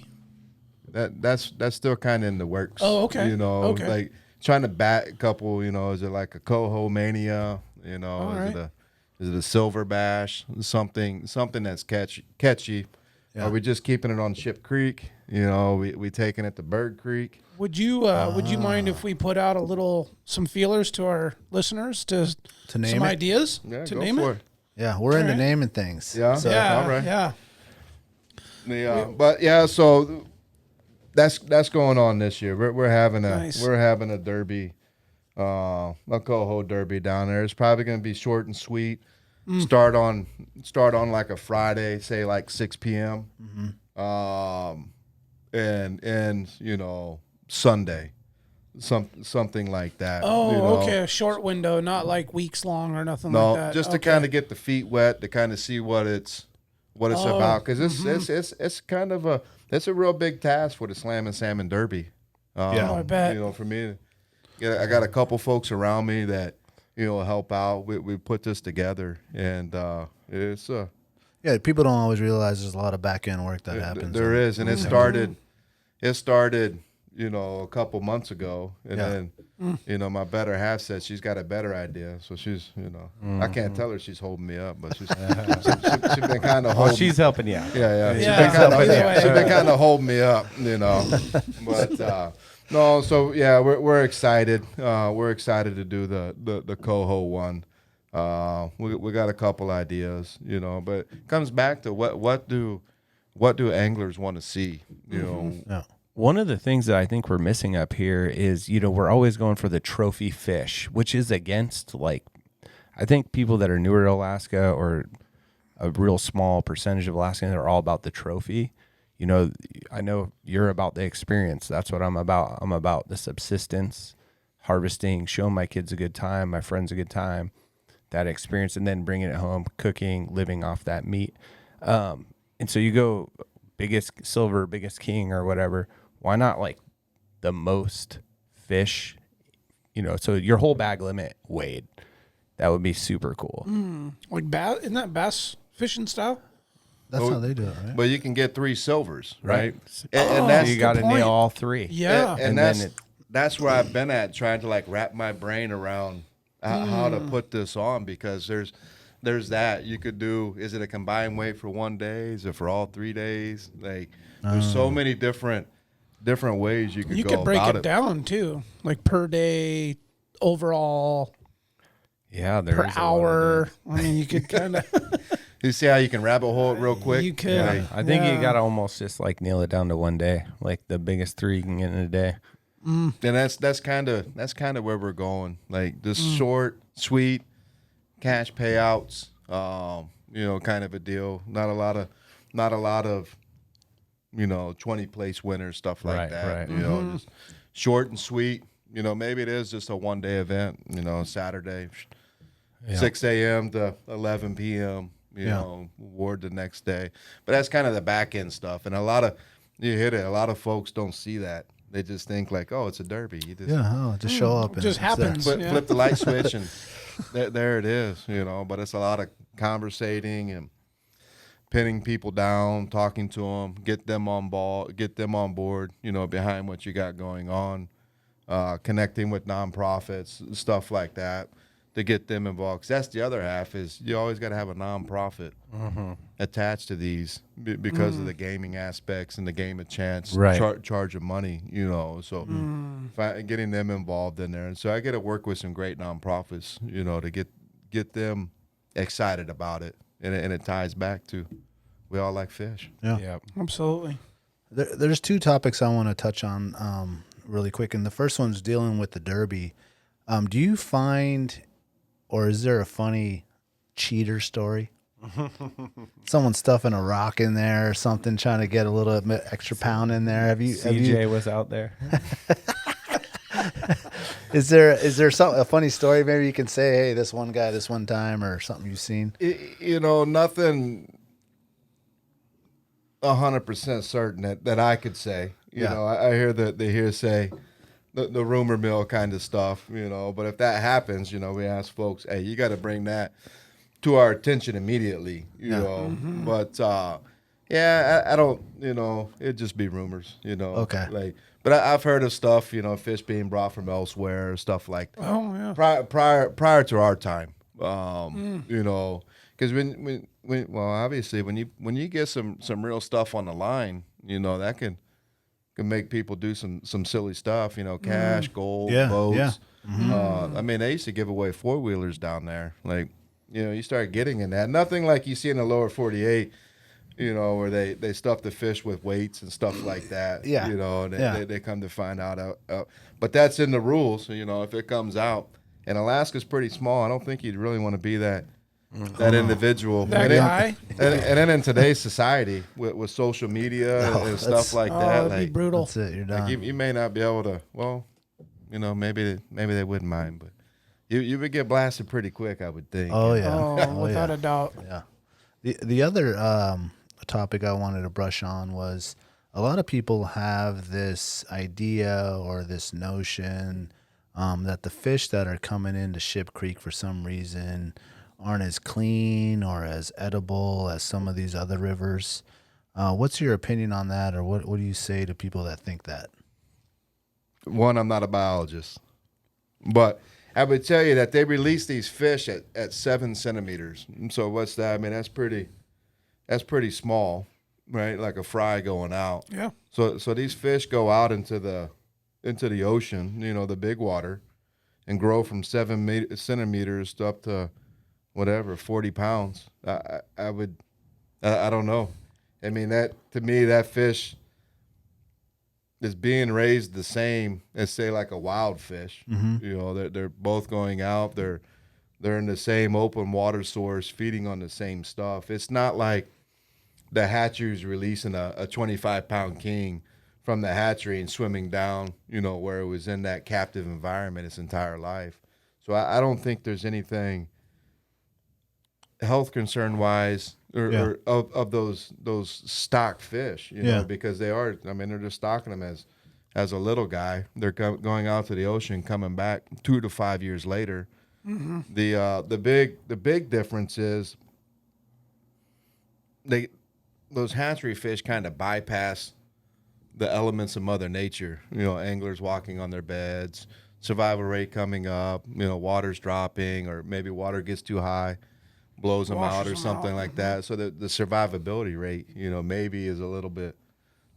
That's still kind of in the works. Oh, okay. Okay. Like trying to bat a couple. Is it like a coho mania? Is it a silver bash? Something that's catchy. Yeah. Are we just keeping it on Ship Creek? We taking it to Bird Creek. Would you mind if we put out some feelers to our listeners to name some ideas to name it? Yeah, we're into naming things. Yeah, so, all right. Yeah. But yeah, so that's going on this year. We're having a derby, a coho derby down there. It's probably going to be short and sweet. Start on like a Friday, say like 6 p.m. And Sunday, something like that. Oh, okay, a short window, not like weeks long or nothing like that. No, just to kind of get the feet wet, to kind of see what it's about, because it's kind of a real big task for the Slam and Salmon Derby. I bet. For me, I got a couple folks around me that help out. We put this together, and it's people don't always realize there's a lot of back end work that happens. There is, and it started. A couple months ago, and then, my better half said she's got a better idea. So she's, I can't tell her she's holding me up, but she's been kind of holding. She's helping you out. Yeah. She's been kind of holding me up, But no, so yeah, we're excited. We're excited to do the coho one. We got a couple ideas, but it comes back to what do anglers want to see, Yeah. One of the things that I think we're missing up here is, we're always going for the trophy fish, which is against, I think people that are newer to Alaska or a real small percentage of Alaskans are all about the trophy. I know you're about the experience. That's what I'm about. I'm about the subsistence, harvesting, showing my kids a good time, my friends a good time, that experience, and then bringing it home, cooking, living off that meat. And so you go biggest silver, biggest king or whatever. Why not the most fish? So your whole bag limit weighed. That would be super cool. Like bass, isn't that bass fishing style? That's how they do it, right? But you can get 3 silvers, right? And that's you got to nail all 3. Yeah, and that's where I've been at, trying to wrap my brain around how to put this on, because there's that you could do. Is it a combined weight for one day? Is it for all 3 days? There's so many different ways you could go about it. You could break it down too, per day, overall. Yeah, per hour. I mean, you could kind of. You see how you can rabbit hole it real quick? You could. Yeah, I think you got to almost just nail it down to one day, the biggest 3 you can get in a day. And that's kind of where we're going. Just short, sweet cash payouts. kind of a deal. Not a lot of 20 place winners, stuff like that. Right. Just short and sweet. Maybe it is just a 1-day event. Saturday, 6 a.m. to 11 p.m. Award the next day. But that's kind of the back end stuff, and you hit it. A lot of folks don't see that. They just think like, oh, it's a derby. You just just show up. It just and it's there. happens. flip the light switch, and there it is. But it's a lot of conversating and pinning people down, talking to them, get them on board. Behind what you got going on, connecting with nonprofits, stuff like that, to get them involved. 'Cause that's the other half is you always got to have a nonprofit attached to these because of the gaming aspects and the game of chance, Right. charge of money, so getting them involved in there. And so I get to work with some great nonprofits, to get them excited about it. And it ties back to we all like fish. Yeah. Yep. Absolutely. There's two topics I want to touch on really quick, and the first one's dealing with the Derby. Do you find, or is there a funny cheater story? Someone stuffing a rock in there or something, trying to get a little bit extra pound in there. Have you? CJ was out there. Is there a funny story? Maybe you can say, hey, this one guy, this one time, or something you've seen. Nothing 100% certain that I could say. I hear the hearsay, the rumor mill kind of stuff. But if that happens, we ask folks, hey, you got to bring that to our attention immediately. But I don't. It'd just be rumors. Okay. But I've heard of stuff, fish being brought from elsewhere, stuff like that. Oh yeah. Prior to our time, because when obviously when you get some real stuff on the line, that can make people do some silly stuff, cash, gold, boats. Yeah. They used to give away 4-wheelers down there. Like, you start getting in that. Nothing like you see in the lower 48. Where they stuff the fish with weights and stuff like that. Yeah. And they come to find out. But that's in the rules. If it comes out, and Alaska's pretty small, I don't think you'd really want to be that individual. That guy. And then in today's society with social media and stuff like that, That'd be brutal. That's it. You're done. you may not be able to. Well, maybe they wouldn't mind, but you would get blasted pretty quick, I would think. Oh yeah. Oh, without a doubt. Yeah. The other topic I wanted to brush on was a lot of people have this idea or this notion that the fish that are coming into Ship Creek for some reason aren't as clean or as edible as some of these other rivers. What's your opinion on that, or what do you say to people that think that? One, I'm not a biologist, but I would tell you that they release these fish at 7 centimeters. So what's that? That's pretty small, right? Like a fry going out. Yeah. So these fish go out into the ocean, the big water, and grow from 7 centimeters up to whatever 40 pounds. I don't know. That to me, that fish is being raised the same as, say, like a wild fish. They're both going out. They're in the same open water source, feeding on the same stuff. It's not like the hatchery's releasing a 25-pound king from the hatchery and swimming down, where it was in that captive environment its entire life. So I don't think there's anything health concern wise or of those stock fish, because they are. They're just stocking them as a little guy. They're going out to the ocean, coming back 2 to 5 years later. The big difference is those hatchery fish kind of bypass the elements of Mother Nature. Anglers walking on their beds, survival rate coming up. Water's dropping, or maybe water gets too high, blows them out or something like that. So the survivability rate, maybe is a little bit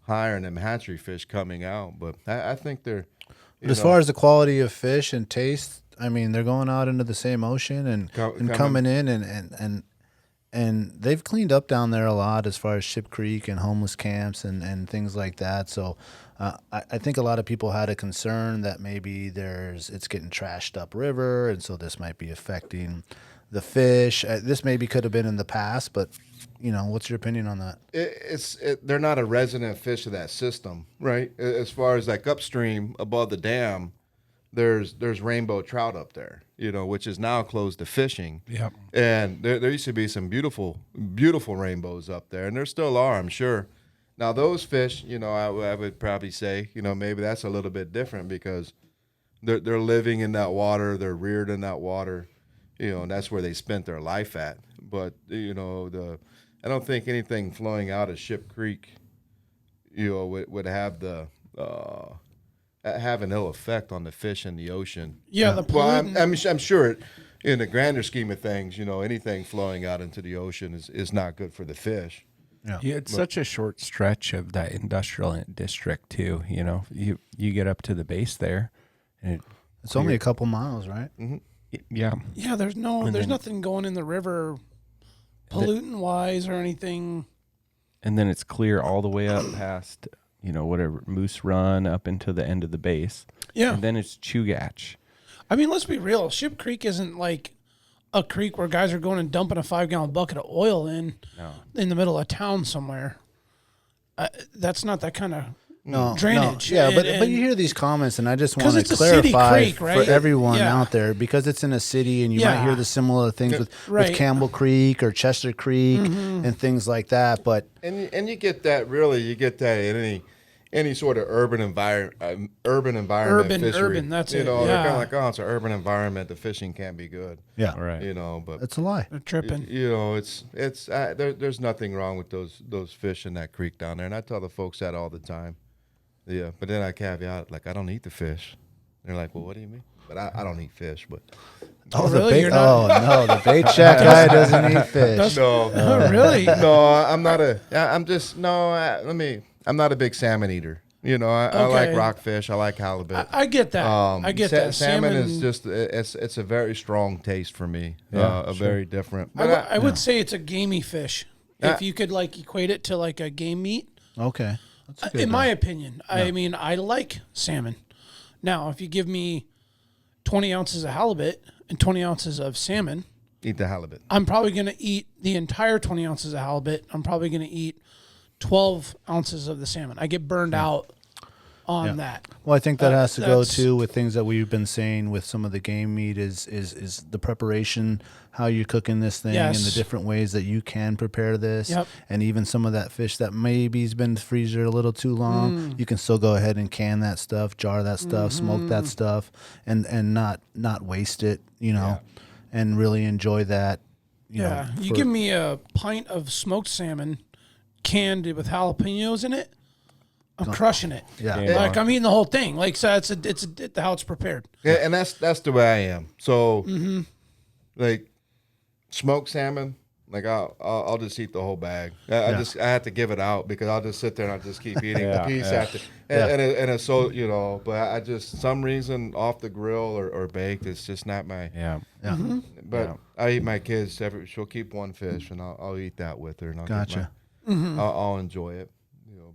higher in them hatchery fish coming out. But I think they're. But as far as the quality of fish and taste, they're going out into the same ocean and coming in and they've cleaned up down there a lot as far as Ship Creek and homeless camps and things like that. So I think a lot of people had a concern that maybe it's getting trashed up river, and so this might be affecting the fish. This maybe could have been in the past, but what's your opinion on that? They're not a resident fish of that system, right? As far as like upstream above the dam, there's rainbow trout up there, which is now closed to fishing. Yep. And there used to be some beautiful rainbows up there, and there still are, I'm sure. Now those fish, I would probably say, maybe that's a little bit different because they're living in that water, they're reared in that water, and that's where they spent their life at. But I don't think anything flowing out of Ship Creek, would have have an ill effect on the fish in the ocean. Yeah, the pollutant. Well, I'm sure in the grander scheme of things, anything flowing out into the ocean is not good for the fish. Yeah, it's such a short stretch of that industrial district too. You get up to the base there, and it's only a couple miles, right? Mm-hmm. Yeah. Yeah, there's nothing going in the river, pollutant wise or anything. And then it's clear all the way up past, whatever, Moose Run up into the end of the base. Yeah. And then it's Chugach. I mean, let's be real. Ship Creek isn't like a creek where guys are going and dumping a 5-gallon bucket of oil in the middle of town somewhere. That's not that kind of drainage. No. Yeah, and, but you hear these comments, and I just want to it's a city clarify creek, right? for everyone out there, because it's in a city, and you might hear the similar things with Campbell Creek or Chester Creek and things like that. But and you get that in any sort of urban environment fishery. Urban, that's it. They're kind of like, it's an urban environment. The fishing can't be good. Yeah, right. But it's a lie. They're tripping. There's nothing wrong with those fish in that creek down there, and I tell the folks that all the time. Yeah, but then I caveat, like, I don't eat the fish. They're like, well, what do you mean? But I don't eat fish, but. Oh, really? The bait shack guy doesn't eat fish. No. Oh, really? No, I'm not I'm not a big salmon eater. I like rockfish. I like halibut. I get that. I get that. Salmon is just it's a very strong taste for me. Very different. But I would say it's a gamey fish. If you could equate it to a game meat. Okay. In my opinion, I mean, I like salmon. Now, if you give me 20 ounces of halibut and 20 ounces of salmon, eat the halibut. I'm probably going to eat the entire 20 ounces of halibut. I'm probably going to eat 12 ounces of the salmon. I get burned out on that. Well, I think that has to go too with things that we've been saying with some of the game meat is the preparation, how you're cooking this thing, and the different ways that you can prepare this. Yep. And even some of that fish that maybe has been in the freezer a little too long, you can still go ahead and can that stuff, jar that stuff, smoke that stuff, and not waste it, and really enjoy that. You give me a pint of smoked salmon canned with jalapenos in it, I'm crushing it. Yeah. I'm eating the whole thing. So it's how it's prepared. Yeah, and that's the way I am. So, smoked salmon, I'll just eat the whole bag. I have to give it out because I'll just sit there and I'll just keep eating a piece after. And it's so but I just some reason off the grill or baked, it's just not my. Yeah. But I eat my kids she'll keep one fish and I'll eat that with her and Gotcha. I'll enjoy it.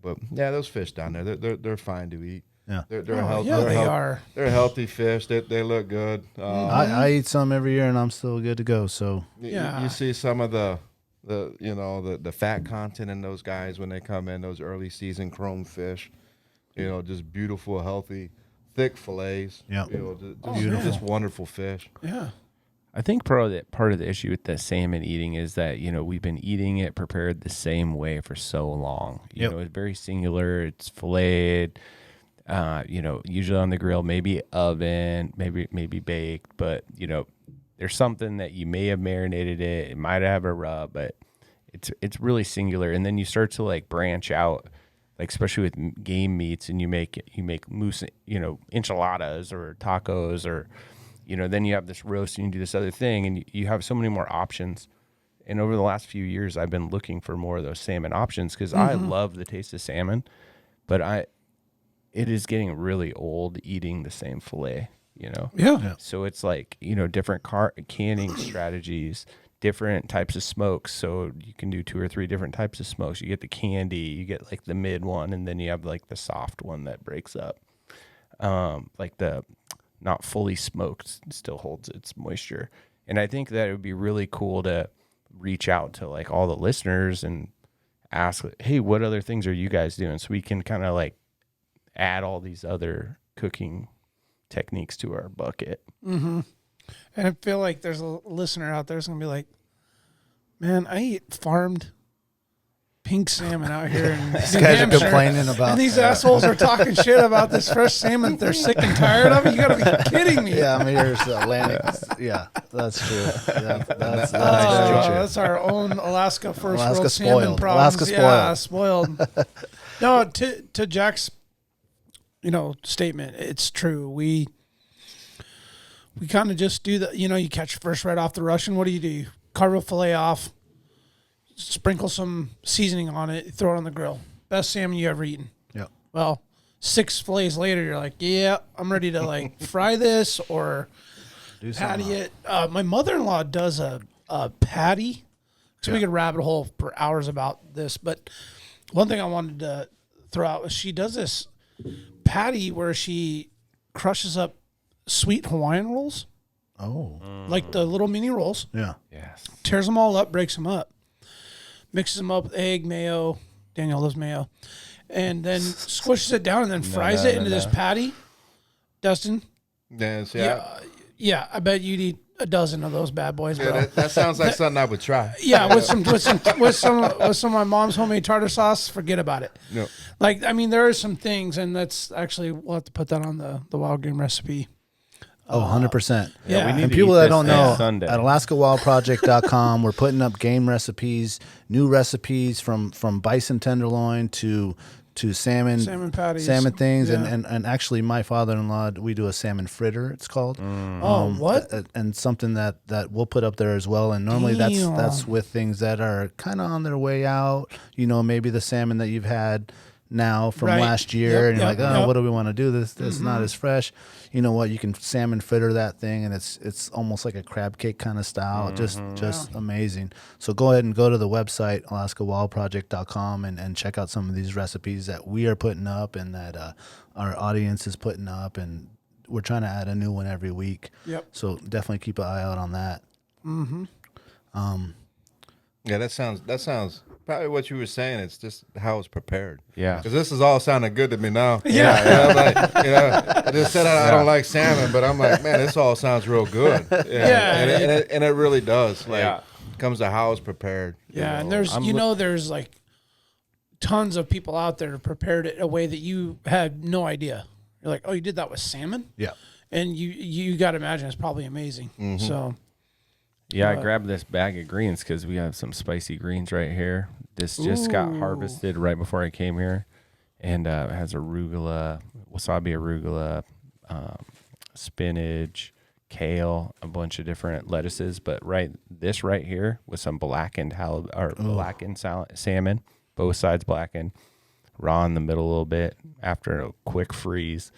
But those fish down there, they're fine to eat. Yeah, they're healthy. They are. They're healthy fish. They look good. I eat some every year, and I'm still good to go. So you see some of the fat content in those guys when they come in, those early season chrome fish. Just beautiful, healthy, thick fillets. Yeah, just wonderful fish. Yeah. I think part of the issue with the salmon eating is that, we've been eating it prepared the same way for so long. It's very singular. It's filleted, usually on the grill, maybe oven, maybe baked. But, there's something that you may have marinated it. It might have a rub, but it's really singular. And then you start to branch out, especially with game meats, and you make moose, enchiladas or tacos or. Then you have this roast and you do this other thing and you have so many more options. And over the last few years, I've been looking for more of those salmon options because I love the taste of salmon, but it is getting really old eating the same fillet, Yeah. So it's different canning strategies, different types of smokes. So you can do 2 or 3 different types of smokes. You get the candy, you get the mid one, and then you have the soft one that breaks up. The not fully smoked still holds its moisture, And I think that it would be really cool to reach out to like all the listeners and ask, hey, what other things are you guys doing? So we can kind of like add all these other cooking techniques to our bucket. Mm-hmm. And I feel like there's a listener out there who's going to be like, man, I eat farmed pink salmon out here in These New guys are Hampshire, complaining about. and these assholes are talking shit about this fresh salmon. They're sick and tired of it. You got to be kidding me. Yeah, I mean, here's Atlantic. Yeah, that's true. Yeah, that's true. That's our own Alaska first Alaska world spoiled. salmon problems. Alaska Yeah, spoiled. No, to Jack's, statement, it's true. We kind of just do the, you catch first right off the rush, and what do? You carve a fillet off, sprinkle some seasoning on it, throw it on the grill. Best salmon you ever eaten. Yeah. Well, 6 fillets later, you're like, yeah, I'm ready to like fry this or patty it. My mother-in-law does a patty, so we could rabbit hole for hours about this. But one thing I wanted to throw out was she does this patty where she crushes up sweet Hawaiian rolls. Oh. Like the little mini rolls. Yeah. Yes. Tears them all up, breaks them up, mixes them up with egg, mayo. Danielle loves mayo. And then squishes it down and then fries it into this patty. Dustin? Yeah, I bet you'd eat a dozen of those bad boys, bro. Yeah, that sounds like something I would try. Yeah, with some of my mom's homemade tartar sauce, forget about it. No. Like, I mean, there are some things, and that's actually, we'll have to put that on the wild game recipe. Oh, 100%. Yeah. we need And to people eat that this don't next know, Sunday. at AlaskaWildProject.com, we're putting up game recipes, new recipes from bison tenderloin to salmon patties. salmon things, Yeah. and actually my father-in-law, we do a salmon fritter, it's called. What? And something that we'll put up there as well. And normally Damn. that's with things that are kind of on their way out. Maybe the salmon that you've had now from Right. last year, and you're Yep, like, oh, yep. what do we want to do? This not as fresh. You know what? You can salmon fritter that thing, and it's almost like a crab cake kind of style. Just amazing. So go ahead and go to the website AlaskaWildProject.com and check out some of these recipes that we are putting up and that our audience is putting up, and we're trying to add a new one every week. Yep. So definitely keep an eye out on that. Yeah, that sounds probably what you were saying. It's just how it's prepared. Yeah. Because this is all sounding good to me now. Yeah. I'm like, I just said I don't like salmon, but I'm like, man, this all sounds real good. Yeah. And it really does. Like, Yeah. comes to how it's prepared. Yeah, and there's there's like tons of people out there prepared it a way that you had no idea. You're like, oh, you did that with salmon? Yeah. And you got to imagine it's probably amazing. So Yeah, I grabbed this bag of greens because we have some spicy greens right here. This just got harvested right before I came here, and it has arugula, wasabi arugula, spinach, kale, a bunch of different lettuces. But this right here with some blackened blackened salmon, both sides blackened, raw in the middle a little bit. After a quick freeze,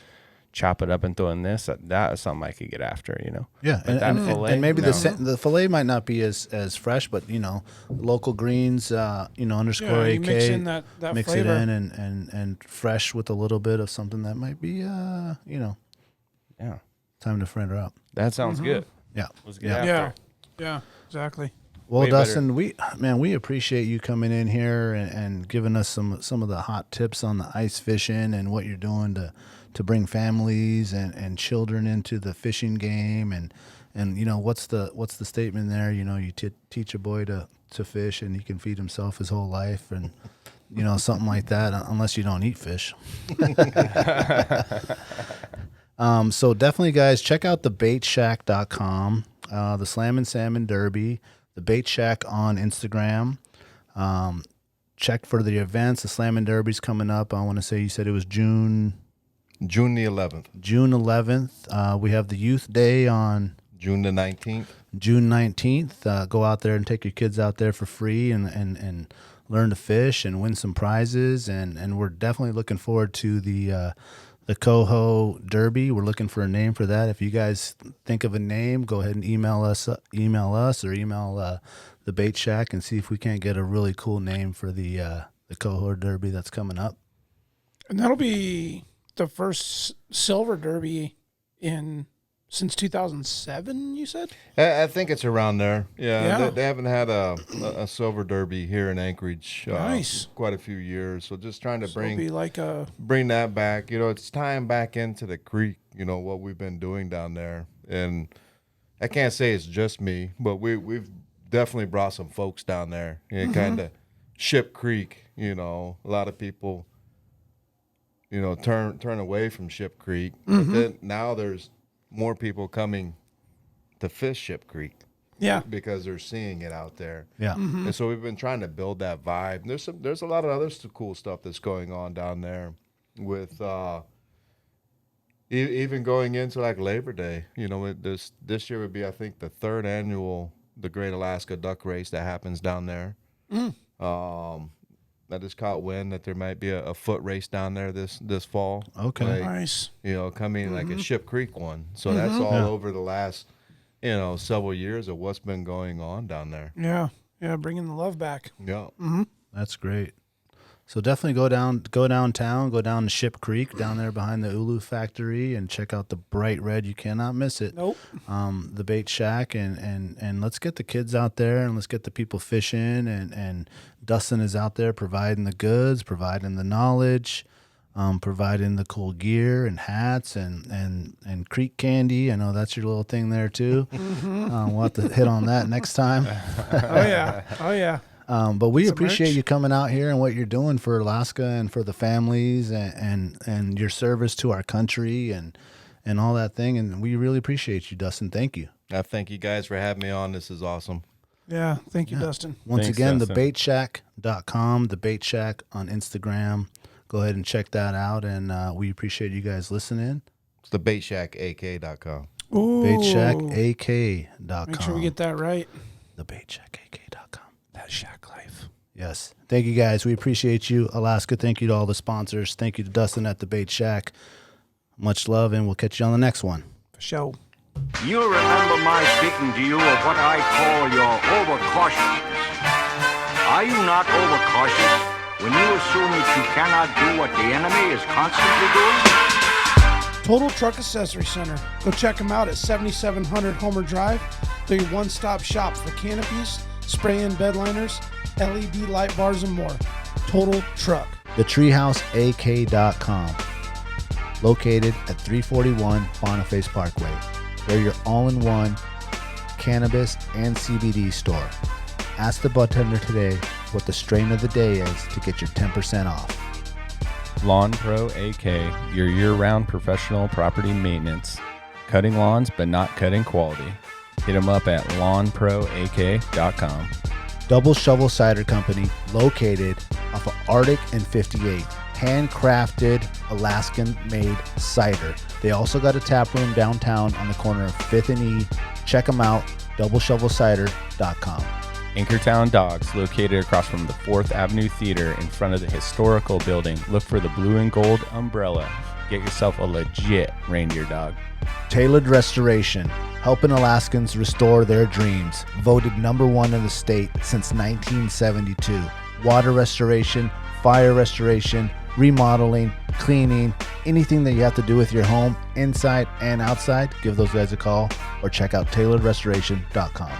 chop it up and throw in this. That is something I could get after, Yeah, But that fillet, and maybe no. the fillet might not be as fresh, but local greens, underscore you AK, mix in that mix flavor. it in and fresh with a little bit of something that might be, Yeah, time to friend her up. that sounds good. Yeah, Let's get yeah. after. Yeah, exactly. Well, Way Dustin, we appreciate you coming in here and giving us some of the hot tips on the ice fishing and what you're doing to bring families and children into the fishing game and what's the statement there? You teach a boy to fish and he can feed himself his whole life and something like that, unless you don't eat fish. So definitely, guys, check out thebaitshack.com, the Slam and Salmon Derby, the Bait Shack on Instagram. Check for the events. The Slam and Derby's coming up. I want to say you said it was June the 11th. June 11th. We have the Youth Day on June the 19th. June 19th. Go out there and take your kids out there for free and learn to fish and win some prizes. And we're definitely looking forward to the Coho Derby. We're looking for a name for that. If you guys think of a name, go ahead and email us or email the Bait Shack and see if we can't get a really cool name for the Coho Derby that's coming up. And that'll be the first silver derby in Since 2007, you said? I think it's around there. Yeah, Yeah. They haven't had a silver derby here in Anchorage. Nice. Quite a few years. So just trying to So it'll be like a bring that back. You know, it's tying back into the creek. You know what we've been doing down there, and I can't say it's just me, but we've definitely brought some folks down there. And kind of Ship Creek. You know, a lot of people, you know, turn away from Ship Creek, but then now there's more people coming to fish Ship Creek. Yeah. Because they're seeing it out there. Yeah. And so we've been trying to build that vibe. There's a lot of other cool stuff that's going on down there with even going into like Labor Day. You know, this year would be, I think, the third annual the Great Alaska Duck Race that happens down there. I just caught wind that there might be a foot race down there this fall. Okay. Like, nice. you know, coming like a Ship Creek one. So that's all over the last, you know, several years of what's been going on down there. Yeah. Yeah. Bringing the love back. Yeah. That's great. So definitely go downtown, go down to Ship Creek, down there behind the Ulu factory, and check out the bright red. You cannot miss it. Nope. The bait shack, and let's get the kids out there, and let's get the people fishing, and Dustin is out there providing the goods, providing the knowledge, providing the cool gear and hats and creek candy. I know that's your little thing there too. We'll have to hit on that next time. Oh yeah. Oh yeah. But we Some appreciate merch. you coming out here and what you're doing for Alaska and for the families and your service to our country and all that thing. And we really appreciate you, Dustin. Thank you. I thank you guys for having me on. This is awesome. Yeah. Thank you, Dustin. Once Thanks, again, Dustin. thebaitshack.com, The Bait Shack on Instagram. Go ahead and check that out. And we appreciate you guys listening. It's the baitshackak.com. Ooh. Baitshackak.com. Make sure we get that right. Thebaitshackak.com. That shack life. Yes. Thank you, guys. We appreciate you, Alaska. Thank you to all the sponsors. Thank you to Dustin at the Bait Shack. Much love, and we'll catch you on the next one. For sure. You'll remember my speaking to you of what I call your overcautiousness. Are you not overcautious when you assume that you cannot do what the enemy is constantly doing? Total Truck Accessory Center. Go check them out at 7700 Homer Drive. They're your one-stop shop for canopies, spray-in bed liners, LED light bars, and more. Total Truck. TheTreehouseAK.com. Located at 341 Boniface Parkway. They're your all-in-one cannabis and CBD store. Ask the bartender today what the strain of the day is to get your 10% off. Lawn Pro AK, your year-round professional property maintenance. Cutting lawns, but not cutting quality. Hit them up at lawnproak.com. Double Shovel Cider Company, located off of Arctic and 58. Handcrafted, Alaskan-made cider. They also got a tap room downtown on the corner of 5th and E. Check them out, doubleshovelcider.com. Anchortown Dogs, located across from the 4th Avenue Theater in front of the historical building. Look for the blue and gold umbrella. Get yourself a legit reindeer dog. Tailored Restoration, helping Alaskans restore their dreams. Voted #1 in the state since 1972. Water restoration, fire restoration, remodeling, cleaning, anything that you have to do with your home, inside and outside, give those guys a call or check out tailoredrestoration.com.